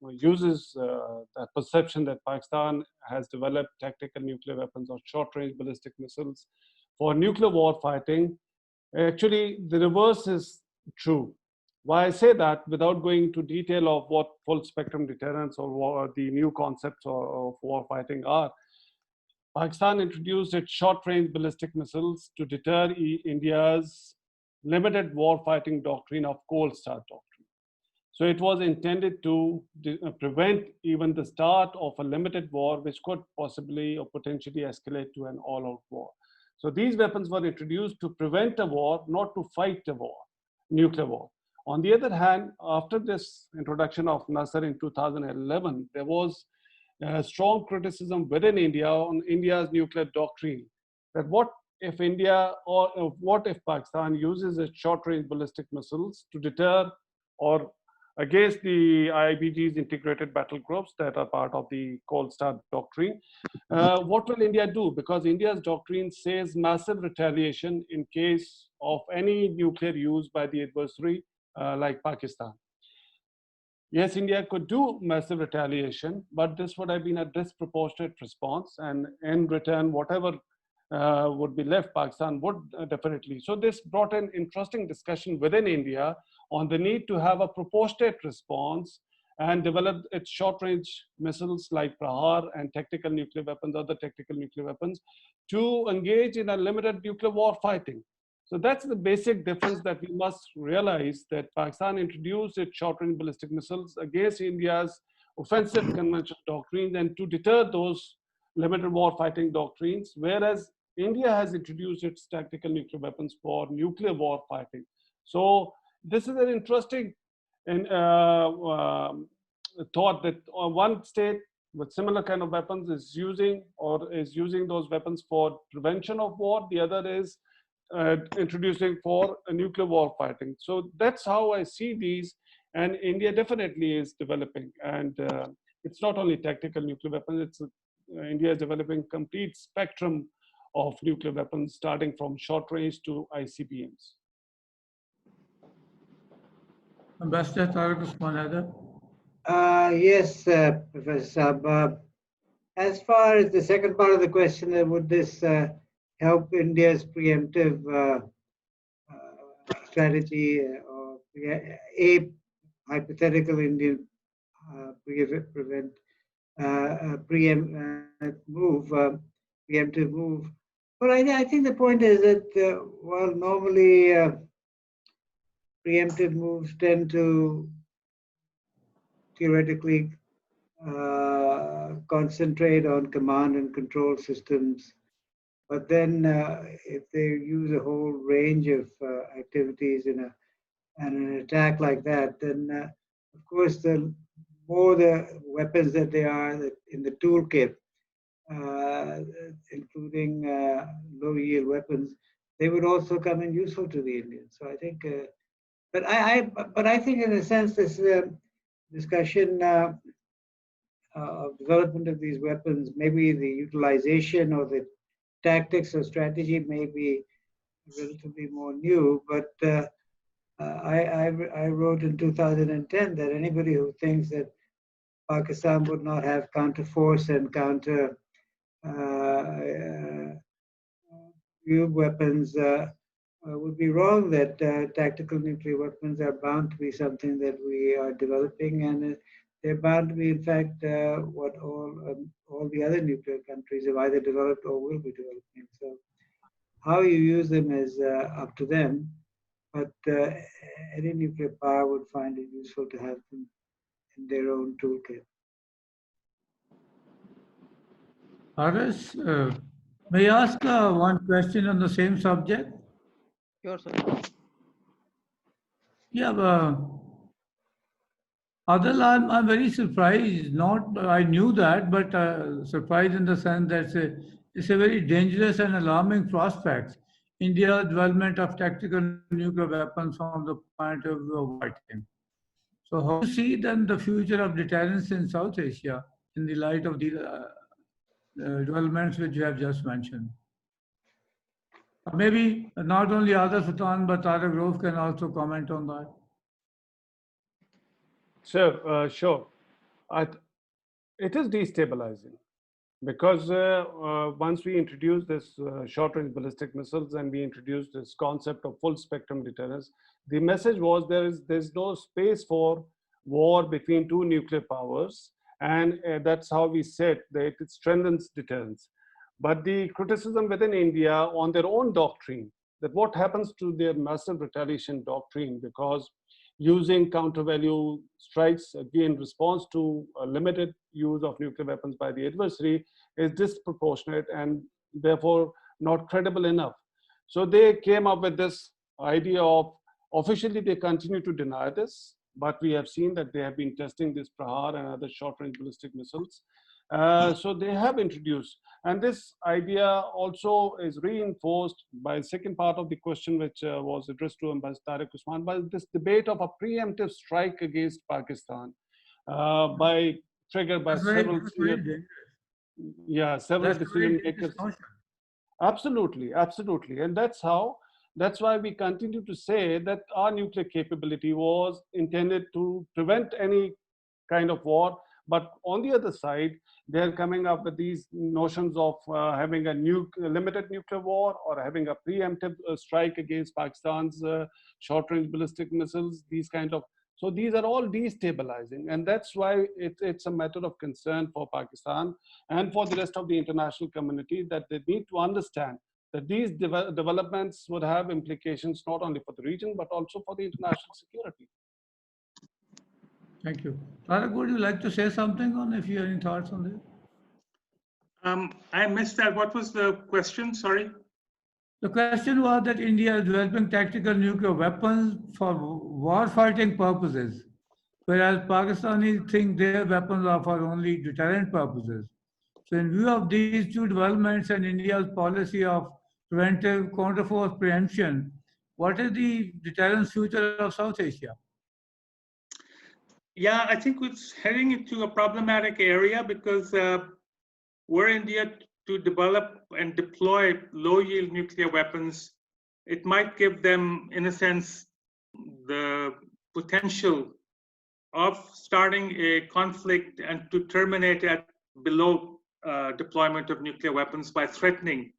uses that perception that Pakistan has developed tactical nuclear weapons or short-range ballistic missiles for nuclear war fighting, Actually, the reverse is true. Why I say that, without going into detail of what full spectrum deterrence or the new concepts of war fighting are, Pakistan introduced its short-range ballistic missiles to deter India's limited war fighting doctrine of cold start doctrine. So it was intended to prevent even the start of a limited war, which could possibly or potentially escalate to an all-out war. So these weapons were introduced to prevent a war, not to fight a war, nuclear war. On the other hand, after this introduction of Nasser in 2011, there was strong criticism within India on India's nuclear doctrine. That what if India or what if Pakistan uses its short-range ballistic missiles to deter or against the IBG's integrated battle groups that are part of the Cold Start doctrine? What will India do? Because India's doctrine says massive retaliation in case of any nuclear use by the adversary like Pakistan. Yes, India could do massive retaliation, but this would have been a disproportionate response, and in return, whatever would be left, Pakistan would definitely. So this brought an interesting discussion within India on the need to have a proportionate response and develop its short-range missiles like Prahar and tactical nuclear weapons, other tactical nuclear weapons, to engage in a limited nuclear war fighting. So that's the basic difference that we must realize, that Pakistan introduced its short-range ballistic missiles against India's offensive conventional doctrines and to deter those limited war fighting doctrines, whereas India has introduced its tactical nuclear weapons for nuclear war fighting. So this is an interesting thought that one state with similar kind of weapons is using those weapons for prevention of war. The other is introducing for a nuclear war fighting. So that's how I see these, and India definitely is developing. And it's not only tactical nuclear weapons, it's India is developing complete spectrum of nuclear weapons, starting from short range to ICBMs. Ambassador Tariq Osman Hyder. Yes, Professor Saab. As far as the second part of the question, would this help India's preemptive strategy or a hypothetical Indian preemptive move? But I think the point is that while normally preemptive moves tend to theoretically concentrate on command and control systems, but then if they use a whole range of activities in an attack like that, then of course the more the weapons that they are in the toolkit, including low yield weapons, they would also come in useful to the Indians. So I think, but I think in a sense this discussion of development of these weapons, maybe the utilization or the tactics or strategy may be relatively more new, but I wrote in 2010 that anybody who thinks that Pakistan would not have counter force and counter weapons would be wrong, that tactical nuclear weapons are bound to be something that we are developing, and they're bound to be, in fact, what all the other nuclear countries have either developed or will be developing. So how you use them is up to them, but any nuclear power would find it useful to have them in their own toolkit. Aris, may I ask one question on the same subject? Sure, sir. Yeah, Adil, I'm very surprised. Not I knew that, but surprised in the sense that it's a very dangerous and alarming prospect. India's development of tactical nuclear weapons from the point of view of fighting. So, how do you see then the future of deterrence in South Asia in the light of the developments which you have just mentioned? Maybe not only Otto Sultan, but Tariq Rauf can also comment on that. Sure. It is destabilizing. Because once we introduced this short-range ballistic missiles and we introduced this concept of full spectrum deterrence, the message was there's no space for war between two nuclear powers, and that's how we said that it strengthens deterrence. But the criticism within India on their own doctrine, that what happens to their massive retaliation doctrine, because using counter-value strikes in response to a limited use of nuclear weapons by the adversary is disproportionate and therefore not credible enough. So they came up with this idea of, officially they continue to deny this, but we have seen that they have been testing this Prahar and other short-range ballistic missiles. So they have introduced, and this idea also is reinforced by the second part of the question, which was addressed to Ambassador Tariq Osman, by this debate of a preemptive strike against Pakistan triggered by several decision makers. Absolutely, absolutely, and that's why we continue to say that our nuclear capability was intended to prevent any kind of war. But on the other side, they're coming up with these notions of having a limited nuclear war or having a preemptive strike against Pakistan's short-range ballistic missiles, these kind of. So these are all destabilizing. And that's why it's a matter of concern for Pakistan and for the rest of the international community, that they need to understand that these developments would have implications not only for the region, but also for the international security. Thank you. Tariq, would you like to say something on, if you have any thoughts on this? I missed that. What was the question? Sorry. The question was that India is developing tactical nuclear weapons for war-fighting purposes, whereas Pakistanis think their weapons are for only deterrent purposes. So in view of these two developments and India's policy of preventive counterforce preemption, what is the deterrence future of South Asia? Yeah, I think it's heading into a problematic area because were India to develop and deploy low-yield nuclear weapons, it might give them, in a sense, the potential of starting a conflict and to terminate at below deployment of nuclear weapons by threatening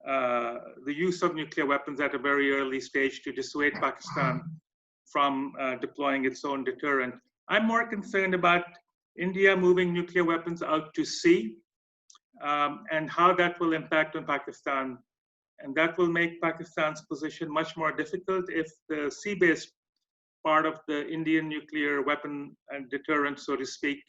the use of nuclear weapons at a very early stage to dissuade Pakistan from deploying its own deterrent. I'm more concerned about India moving nuclear weapons out to sea and how that will impact on Pakistan. And that will make Pakistan's position much more difficult if the sea-based part of the Indian nuclear weapon and deterrent, so to speak,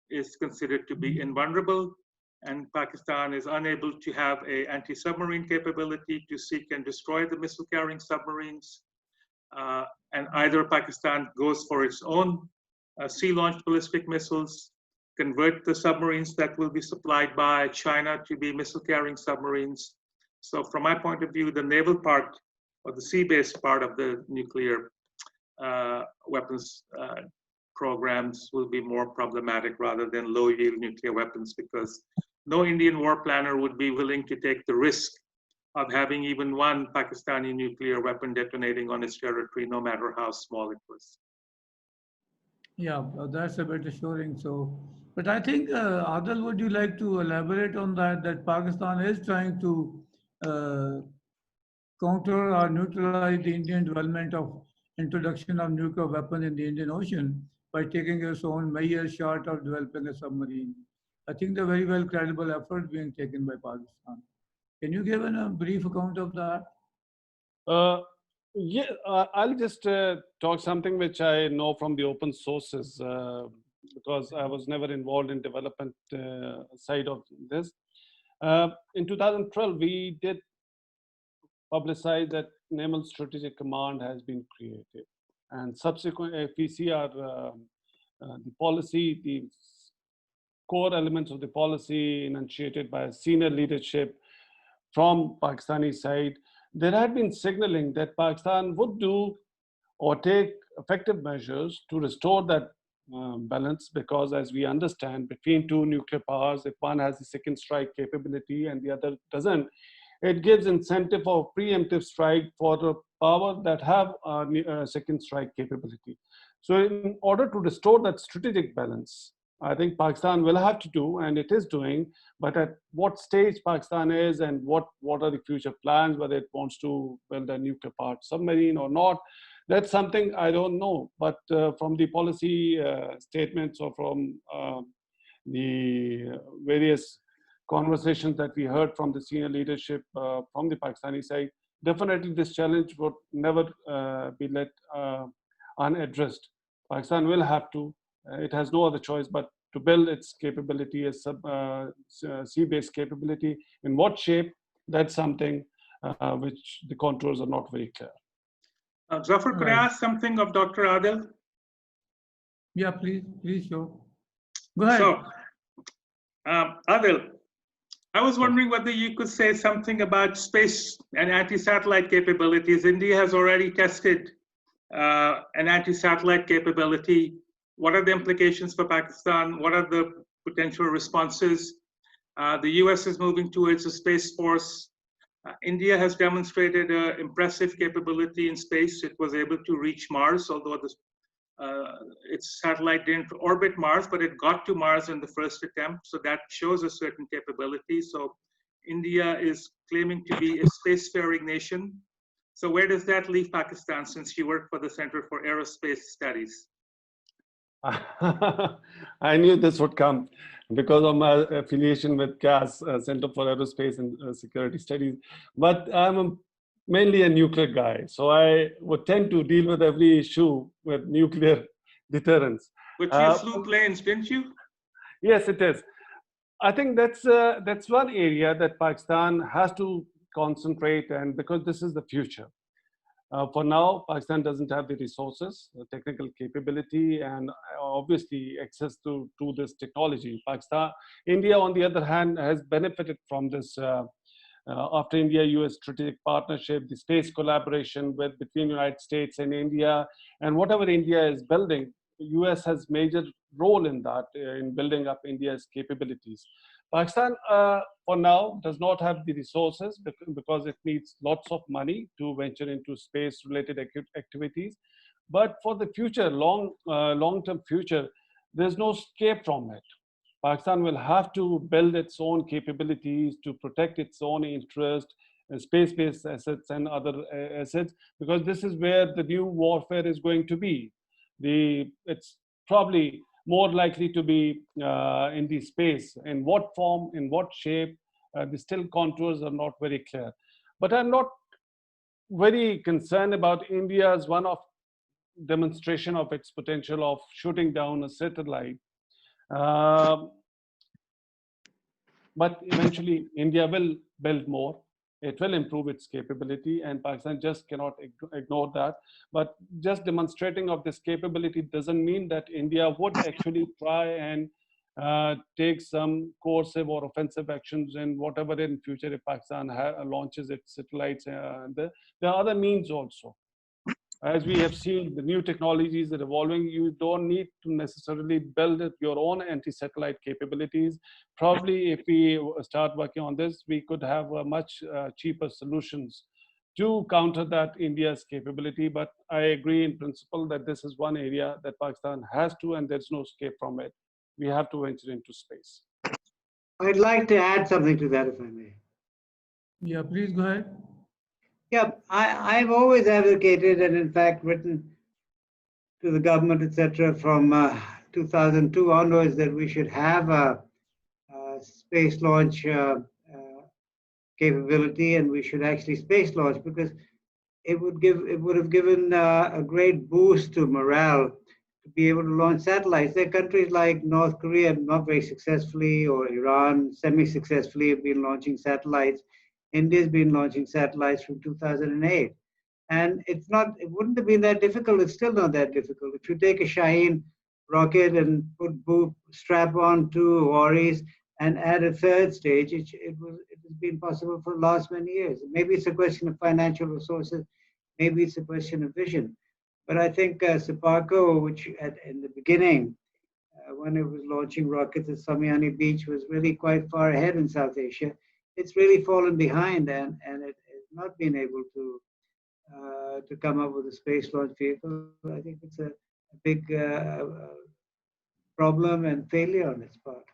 is considered to be invulnerable. And Pakistan is unable to have an anti-submarine capability to seek and destroy the missile-carrying submarines. And either Pakistan goes for its own sea-launched ballistic missiles, convert the submarines that will be supplied by China to be missile-carrying submarines. So from my point of view, the naval part or the sea-based part of the nuclear weapons programs will be more problematic rather than low-yield nuclear weapons, because no Indian war planner would be willing to take the risk of having even one Pakistani nuclear weapon detonating on its territory, no matter how small it was. Yeah, that's a bit assuring. So, but I think, Adil, would you like to elaborate on that? That Pakistan is trying to counter or neutralize the Indian development of introduction of nuclear weapons in the Indian Ocean by taking its own measures short of developing a submarine. I think the very well credible effort being taken by Pakistan. Can you give a brief account of that? Yeah, I'll just talk something which I know from the open sources because I was never involved in development side of this. In 2012, we did publicize that Naval Strategic Command has been created. And subsequently, if we see our the policy, the core elements of the policy enunciated by senior leadership from Pakistani side, there had been signaling that Pakistan would do or take effective measures to restore that balance, because as we understand, between two nuclear powers, if one has the second strike capability and the other doesn't, it gives incentive for preemptive strike for the power that have a second strike capability. So in order to restore that strategic balance, I think Pakistan will have to do, and it is doing, but at what stage Pakistan is and what are the future plans, whether it wants to build a nuclear powered submarine or not, that's something I don't know. But from the policy statements or from the various conversations that we heard from the senior leadership from the Pakistani side, definitely this challenge would never be let unaddressed. Pakistan will have to, it has no other choice but to build its capability as sea-based capability. In what shape, that's something which the contours are not very clear. Zafar, could I ask something of Dr. Adil? Yeah, please, sure. Go ahead. So, Adil, I was wondering whether you could say something about space and anti-satellite capabilities. India has already tested an anti-satellite capability. What are the implications for Pakistan? What are the potential responses? The US is moving towards a space force. India has demonstrated an impressive capability in space. It was able to reach Mars, although its satellite didn't orbit Mars, but it got to Mars in the first attempt. So that shows a certain capability. So India is claiming to be a spacefaring nation. So where does that leave Pakistan, since you work for the Center for Aerospace Studies? I knew this would come because of my affiliation with CAS, Center for Aerospace and Security Studies. But I'm mainly a nuclear guy, so I would tend to deal with every issue with nuclear deterrence. But you flew planes, didn't you? Yes, it is. I think that's one area that Pakistan has to concentrate, and because this is the future. For now, Pakistan doesn't have the resources, the technical capability, and obviously access to this technology. India, on the other hand, has benefited from this after India-US strategic partnership, the space collaboration between the United States and India, and whatever India is building, the US has major role in that, in building up India's capabilities. Pakistan, for now, does not have the resources because it needs lots of money to venture into space-related activities. But for the future, long-term future, there's no escape from it. Pakistan will have to build its own capabilities to protect its own interest, space-based assets and other assets, because this is where the new warfare is going to be. It's probably more likely to be in the space. In what form, in what shape, the still contours are not very clear. But I'm not very concerned about India's one-off demonstration of its potential of shooting down a satellite. But eventually, India will build more. It will improve its capability, and Pakistan just cannot ignore that. But just demonstrating of this capability doesn't mean that India would actually try and take some coercive or offensive actions in whatever in future if Pakistan launches its satellites. There are other means also. As we have seen, the new technologies are evolving. You don't need to necessarily build your own anti-satellite capabilities. Probably if we start working on this, we could have much cheaper solutions to counter that India's capability. But I agree in principle that this is one area that Pakistan has to, and there's no escape from it. We have to venture into space. I'd like to add something to that, if I may. Yeah, please go ahead. Yeah, I've always advocated and in fact written to the government, etc., from 2002 onwards that we should have a space launch capability, and we should actually space launch, because it would have given a great boost to morale to be able to launch satellites. There are countries like North Korea, not very successfully, or Iran, semi-successfully, have been launching satellites. India's been launching satellites from 2008. And it wouldn't have been that difficult. It's still not that difficult. If you take a Shaheen rocket and strap on two Auris and add a third stage, it has been possible for the last many years. Maybe it's a question of financial resources. Maybe it's a question of vision. But I think Saparco, which in the beginning, when it was launching rockets at Samyani Beach, was really quite far ahead in South Asia. It's really fallen behind, and it has not been able to come up with a space launch vehicle. I think it's a big problem and failure on its part?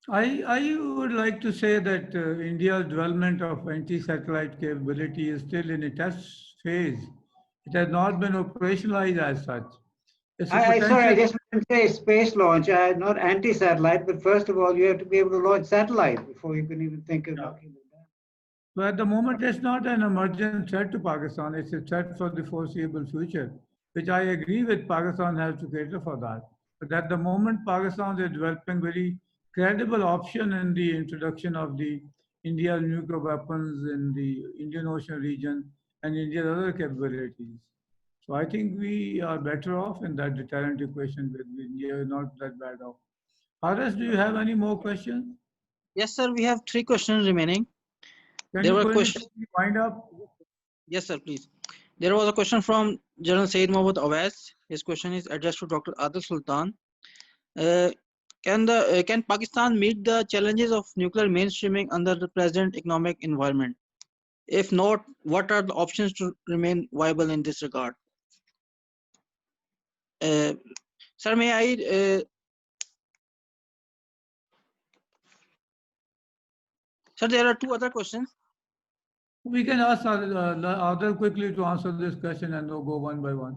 I would like to say that India's development of anti-satellite capability is still in a test phase. It has not been operationalized as such. It's a Sorry, I potential. just want to say space launch, not anti-satellite, but first of all, you have to be able to launch satellite before you can even think of knocking them down. So at the moment, it's not an emergent threat to Pakistan. It's a threat for the foreseeable future, which I agree with. Pakistan has to cater for that. But at the moment, Pakistan is developing very credible option in the introduction of the India's nuclear weapons in the Indian Ocean region and India's other capabilities. So I think we are better off in that deterrent equation with India, not that bad off. Haris, do you have any more questions? Yes, sir. We have 3 questions remaining. Can There you were quickly questions. wind up? Yes, sir. Please. There was a question from General Said Mohammad Awais. His question is addressed to Dr. Adil Sultan. Can Pakistan meet the challenges of nuclear mainstreaming under the present economic environment? If not, what are the options to remain viable in this regard? Sir, may I? Sir, there are 2 other questions. We can ask Adil quickly to answer this question and we'll go one by one.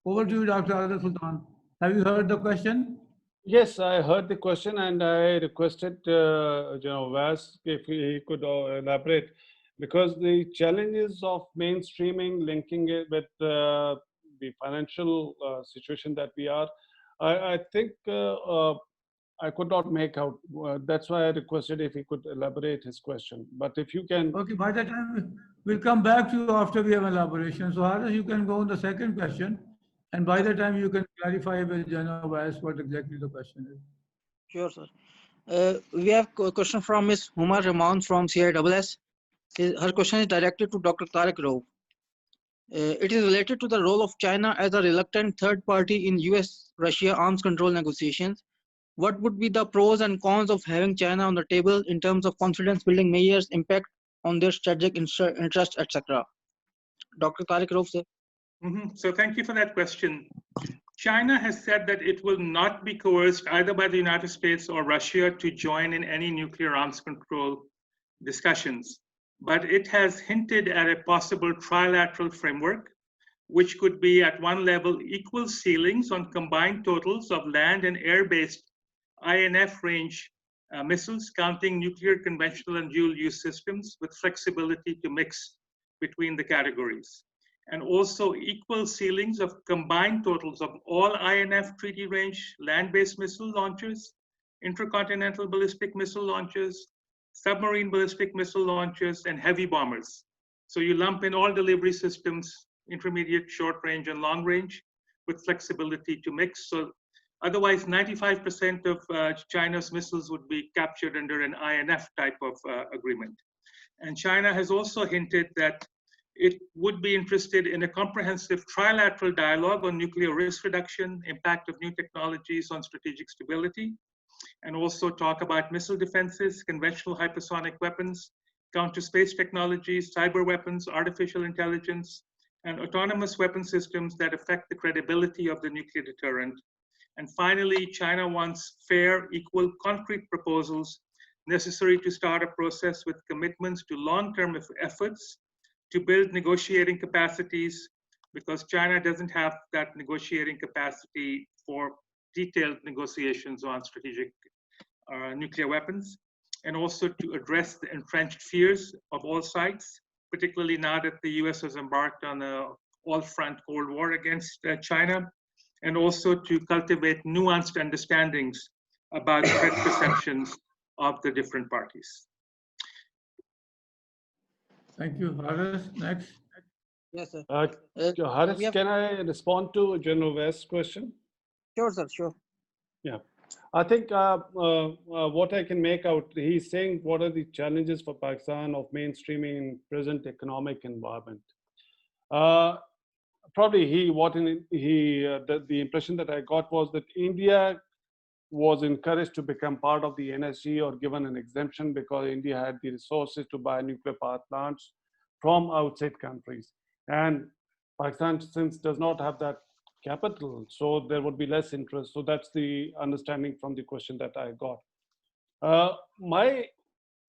Over to you, Dr. Adil Sultan. Have you heard the question? Yes, I heard the question and I requested Vas if he could elaborate, because the challenges of mainstreaming, linking it with the financial situation that we are, I think I could not make out. That's why I requested if he could elaborate his question. But if you can. Okay, by the time we'll come back to you after we have elaboration. So Haris, you can go on the second question. And by the time you can clarify with General Vice what exactly the question is. Sure, sir. We have a question from Ms. Huma Rahman from CISS. Her question is directed to Dr. Tariq Rauf. It is related to the role of China as a reluctant third party in US-Russia arms control negotiations. What would be the pros and cons of having China on the table in terms of confidence-building measures, impact on their strategic interests, etc.? Dr. Tariq Rauf, sir. So thank you for that question. China has said that it will not be coerced either by the United States or Russia to join in any nuclear arms control discussions, but it has hinted at a possible trilateral framework, which could be at one level equal ceilings on combined totals of land and air-based INF range missiles, counting nuclear, conventional, and dual-use systems with flexibility to mix between the categories. And also equal ceilings of combined totals of all INF treaty range land-based missile launchers, intercontinental ballistic missile launchers, submarine ballistic missile launchers, and heavy bombers. So you lump in all delivery systems, intermediate, short range, and long range, with flexibility to mix. So otherwise, 95% of China's missiles would be captured under an INF type of agreement. And China has also hinted that it would be interested in a comprehensive trilateral dialogue on nuclear risk reduction, impact of new technologies on strategic stability, and also talk about missile defenses, conventional hypersonic weapons, counter space technologies, cyber weapons, artificial intelligence, and autonomous weapon systems that affect the credibility of the nuclear deterrent. And finally, China wants fair, equal, concrete proposals necessary to start a process with commitments to long-term efforts to build negotiating capacities, because China doesn't have that negotiating capacity for detailed negotiations on strategic nuclear weapons, and also to address the entrenched fears of all sides, particularly now that the US has embarked on an all-front Cold War against China, and also to cultivate nuanced understandings about threat perceptions of the different parties. Thank you. Haris, next. Yes, sir. Haris, can I respond to General West's question? Sure, sir, sure. Yeah, I think what I can make out, he's saying what are the challenges for Pakistan of mainstreaming in present economic environment. Probably the impression that I got was that India was encouraged to become part of the NSG or given an exemption because India had the resources to buy nuclear power plants from outside countries. And Pakistan, since does not have that capital, so there would be less interest. So that's the understanding from the question that I got. My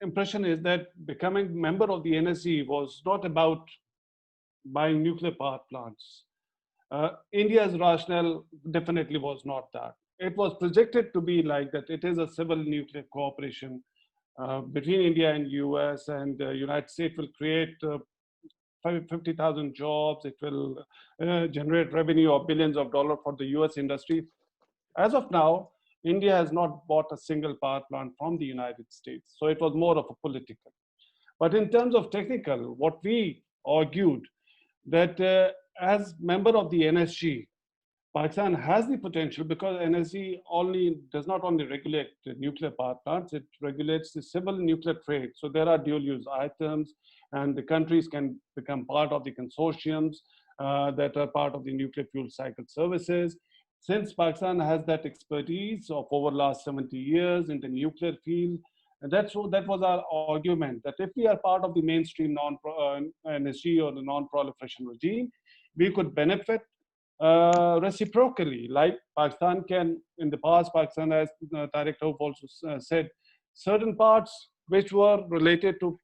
impression is that becoming member of the NSG was not about buying nuclear power plants. India's rationale definitely was not that. It was projected to be like that. It is a civil nuclear cooperation between India and US, and the United States will create 50,000 jobs. It will generate revenue of billions of dollars for the US industry. As of now, India has not bought a single power plant from the United States. So it was more of a political. But in terms of technical, what we argued that as member of the NSG, Pakistan has the potential, because NSG does not only regulate the nuclear power plants, it regulates the civil nuclear trade. So there are dual use items, and the countries can become part of the consortiums that are part of the nuclear fuel cycle services. Since Pakistan has that expertise of over the last 70 years in the nuclear field, and that was our argument, that if we are part of the mainstream NSG or the non-proliferation regime, we could benefit reciprocally, like Pakistan can. In the past, Pakistan, as Tariq Rauf also said, certain parts which were related to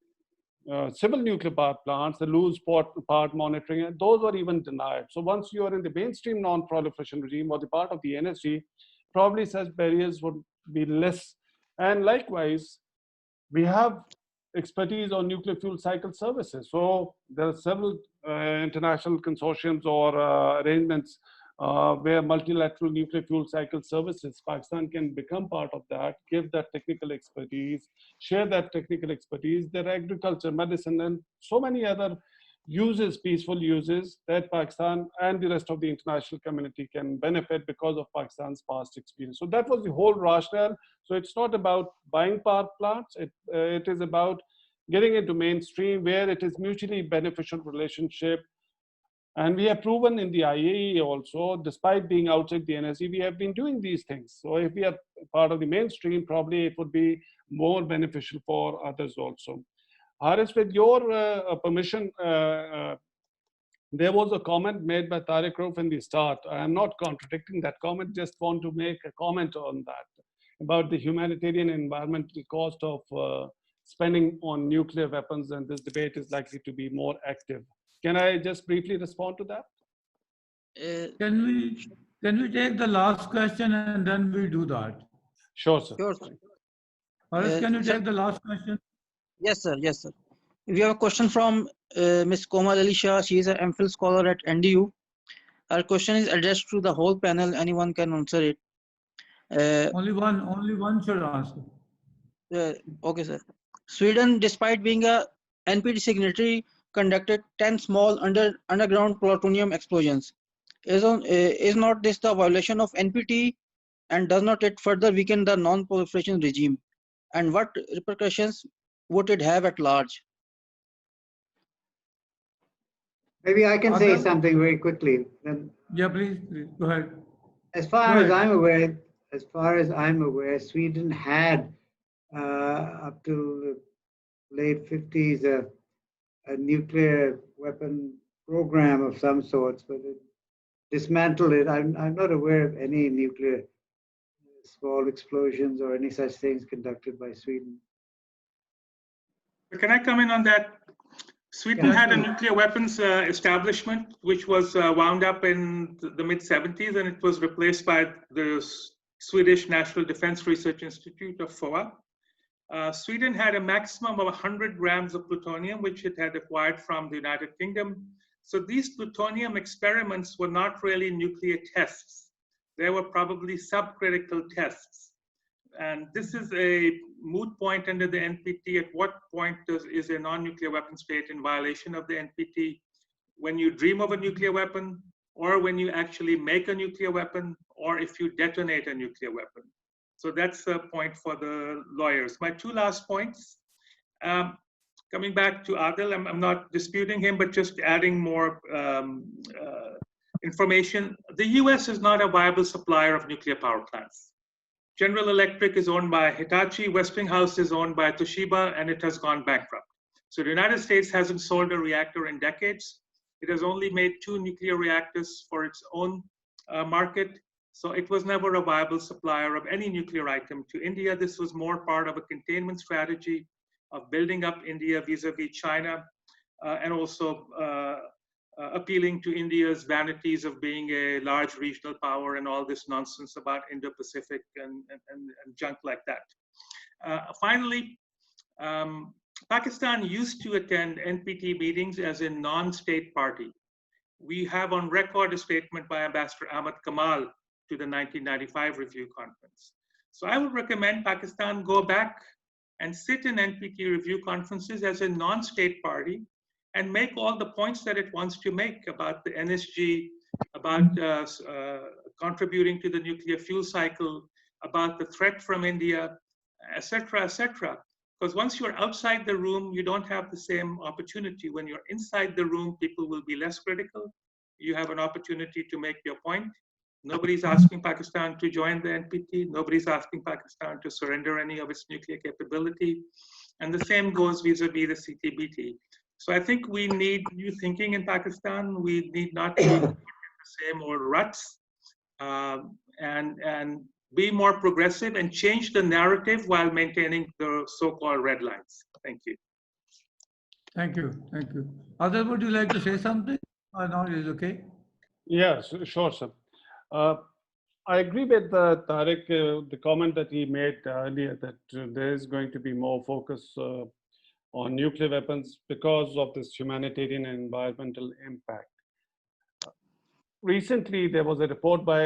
civil nuclear power plants, the loose part monitoring, and those were even denied. So once you are in the mainstream non-proliferation regime or the part of the NSG, probably such barriers would be less. And likewise, we have expertise on nuclear fuel cycle services. So there are several international consortiums or arrangements where multilateral nuclear fuel cycle services, Pakistan can become part of that, give that technical expertise, share that technical expertise, their agriculture, medicine, and so many other uses, peaceful uses, that Pakistan and the rest of the international community can benefit because of Pakistan's past experience. So that was the whole rationale. So it's not about buying power plants, it is about getting into mainstream where it is mutually beneficial relationship. And we have proven in the IAEA also, despite being outside the NSG, we have been doing these things. So if we are part of the mainstream, probably it would be more beneficial for others also. Haris, with your permission, there was a comment made by Tariq Rauf in the start. I am not contradicting that comment, just want to make a comment on that, about the humanitarian and environmental cost of spending on nuclear weapons, and this debate is likely to be more active. Can I just briefly respond to that? Can we take the last question and then we do that? Sure, sir. Sure, sir. Haris, can you take the last question? Yes, sir. Yes, sir. We have a question from Ms. Komal Alisha. She is an MPhil scholar at NDU. Her question is addressed to the whole panel. Anyone can answer it. Only one should answer. Okay, sir. Sweden, despite being a NPT signatory, conducted 10 small underground plutonium explosions. Is not this the violation of NPT, and does not it further weaken the non-proliferation regime? And what repercussions would it have at large? Maybe I can say something very quickly. Yeah, please go ahead. As far as I'm aware, Sweden had up to the late 50s a nuclear weapon program of some sorts, but it dismantled it. I'm not aware of any nuclear small explosions or any such things conducted by Sweden. Can I come in on that? Sweden had a nuclear weapons establishment, which was wound up in the mid-70s, and it was replaced by the Swedish National Defense Research Institute, of FOA. Sweden had a maximum of 100 grams of plutonium, which it had acquired from the United Kingdom. So these plutonium experiments were not really nuclear tests. They were probably subcritical tests. And this is a moot point under the NPT. At what point is a non-nuclear weapon state in violation of the NPT? When you dream of a nuclear weapon, or when you actually make a nuclear weapon, or if you detonate a nuclear weapon. So that's a point for the lawyers. My two last points. Coming back to Adil, I'm not disputing him, but just adding more information. The US is not a viable supplier of nuclear power plants. General Electric is owned by Hitachi, Westinghouse is owned by Toshiba, and it has gone bankrupt. So the United States hasn't sold a reactor in decades. It has only made 2 nuclear reactors for its own market. So it was never a viable supplier of any nuclear item to India. This was more part of a containment strategy of building up India vis-a-vis China, and also appealing to India's vanities of being a large regional power and all this nonsense about Indo-Pacific and junk like that. Finally, Pakistan used to attend NPT meetings as a non-state party. We have on record a statement by Ambassador Ahmad Kamal to the 1995 review conference. So I would recommend Pakistan go back and sit in NPT review conferences as a non-state party and make all the points that it wants to make about the NSG, about contributing to the nuclear fuel cycle, about the threat from India, etc., etc. Because once you're outside the room, you don't have the same opportunity. When you're inside the room, people will be less critical. You have an opportunity to make your point. Nobody's asking Pakistan to join the NPT. Nobody's asking Pakistan to surrender any of its nuclear capability. And the same goes vis-a-vis the CTBT. So I think we need new thinking in Pakistan. We need not to be the same old ruts, and be more progressive and change the narrative while maintaining the so-called red lines. Thank you. Thank you. Thank you. Adil, would you like to say something? Or no, it is okay? Yeah, sure, sir. I agree with Tariq, the comment that he made earlier, that there is going to be more focus on nuclear weapons because of this humanitarian and environmental impact. Recently, there was a report by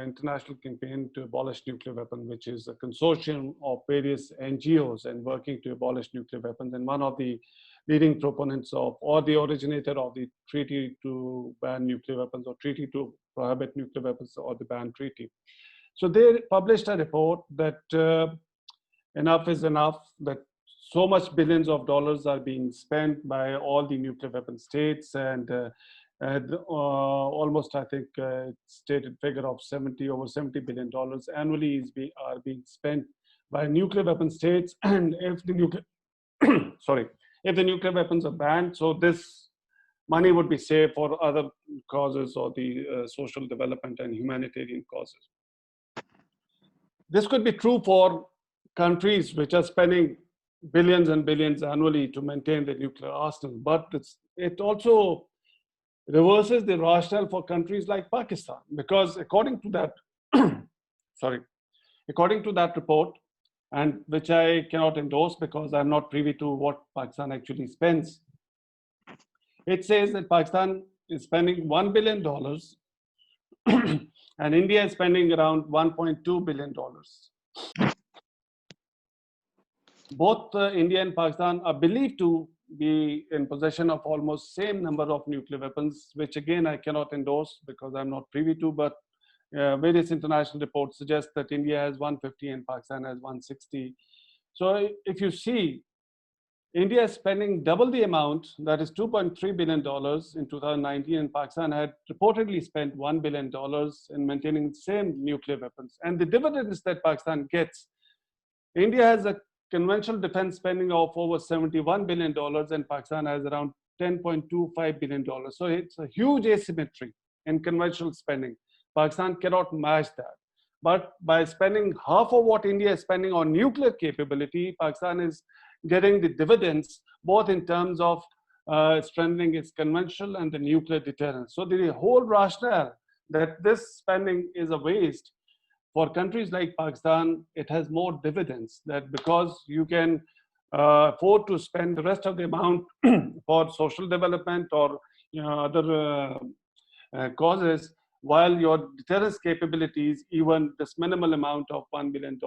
International Campaign to Abolish Nuclear Weapons, which is a consortium of various NGOs and working to abolish nuclear weapons. And one of the leading proponents of, or the originator of the treaty to ban nuclear weapons, or treaty to prohibit nuclear weapons, or the ban treaty. So they published a report that enough is enough, that so much billions of dollars are being spent by all the nuclear weapon states, and almost, I think, stated figure of over $70 billion annually are being spent by nuclear weapon states. And if the nuclear, if the nuclear weapons are banned, so this money would be saved for other causes, or the social development and humanitarian causes. This could be true for countries which are spending billions and billions annually to maintain the nuclear arsenal, but it also reverses the rationale for countries like Pakistan, because according to that, according to that report, and which I cannot endorse because I'm not privy to what Pakistan actually spends, it says that Pakistan is spending $1 billion and India is spending around $1.2 billion. Both India and Pakistan are believed to be in possession of almost same number of nuclear weapons, which again I cannot endorse because I'm not privy to, but various international reports suggest that India has 150 and Pakistan has 160. So if you see, India is spending double the amount, that is $2.3 billion in 2019, and Pakistan had reportedly spent $1 billion in maintaining the same nuclear weapons. And the dividends that Pakistan gets, India has a conventional defense spending of over $71 billion, and Pakistan has around $10.25 billion. So it's a huge asymmetry in conventional spending. Pakistan cannot match that. But by spending half of what India is spending on nuclear capability, Pakistan is getting the dividends, both in terms of strengthening its conventional and the nuclear deterrence. So the whole rationale that this spending is a waste, for countries like Pakistan, it has more dividends, that because you can afford to spend the rest of the amount for social development or other causes, while your deterrence capabilities, even this minimal amount of $1 billion,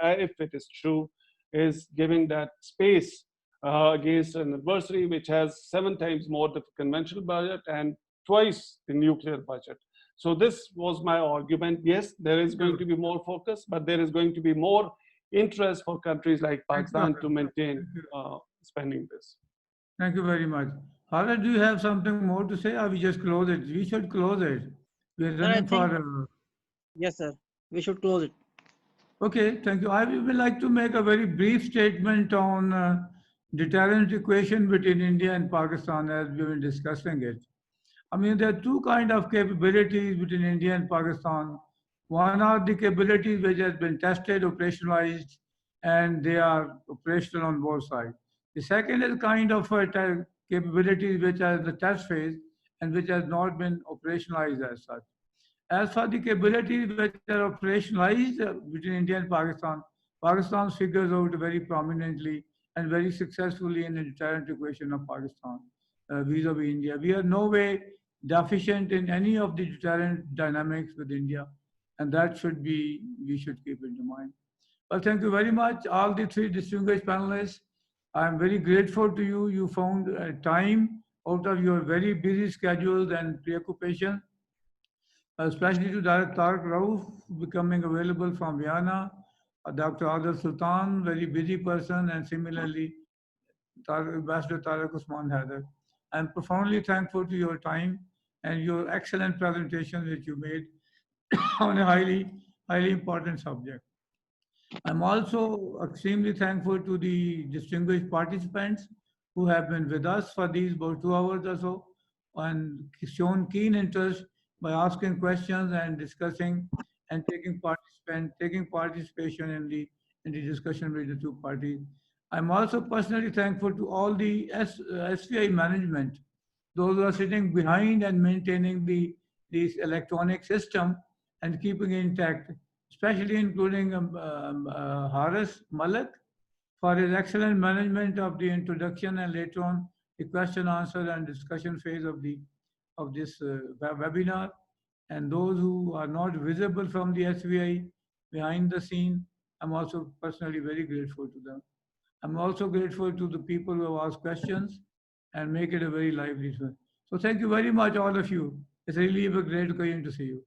if it is true, is giving that space against an adversary which has 7 times more the conventional budget and twice the nuclear budget. So this was my argument. Yes, there is going to be more focus, but there is going to be more interest for countries like Pakistan to maintain spending this. Thank you very much. Hala, do you have something more to say, or we just close it? We should close it. We are running for... Yes, sir. We should close it. Okay, thank you. I would like to make a very brief statement on deterrence equation between India and Pakistan as we've been discussing it. I mean, there are two kind of capabilities between India and Pakistan. One are the capabilities which has been tested, operationalized, and they are operational on both sides. The second is kind of capabilities which are in the test phase and which has not been operationalized as such. As for the capabilities which are operationalized between India and Pakistan, Pakistan figures out very prominently and very successfully in the deterrent equation of Pakistan vis-a-vis India. We are no way deficient in any of the deterrent dynamics with India, and that should be, we should keep it in mind. Well, thank you very much, all the three distinguished panelists. I'm very grateful to you. You found time out of your very busy schedules and preoccupations, especially to Dr. Tariq Rauf becoming available from Vienna, Dr. Adil Sultan, very busy person, and similarly Ambassador Tariq Osman Hyder. I'm profoundly thankful to your time and your excellent presentation that you made on a highly important subject. I'm also extremely thankful to the distinguished participants who have been with us for these about 2 hours or so and shown keen interest by asking questions and discussing and taking participation in the discussion with the two parties. I'm also personally thankful to all the SVI management, those who are sitting behind and maintaining this electronic system and keeping it intact, especially including Haris Malik for his excellent management of the introduction and later on the question, answer, and discussion phase of this webinar. And those who are not visible from the SVI behind the scene, I'm also personally very grateful to them. I'm also grateful to the people who have asked questions and make it a very lively one. So thank you very much, all of you. It's really a great occasion to see you.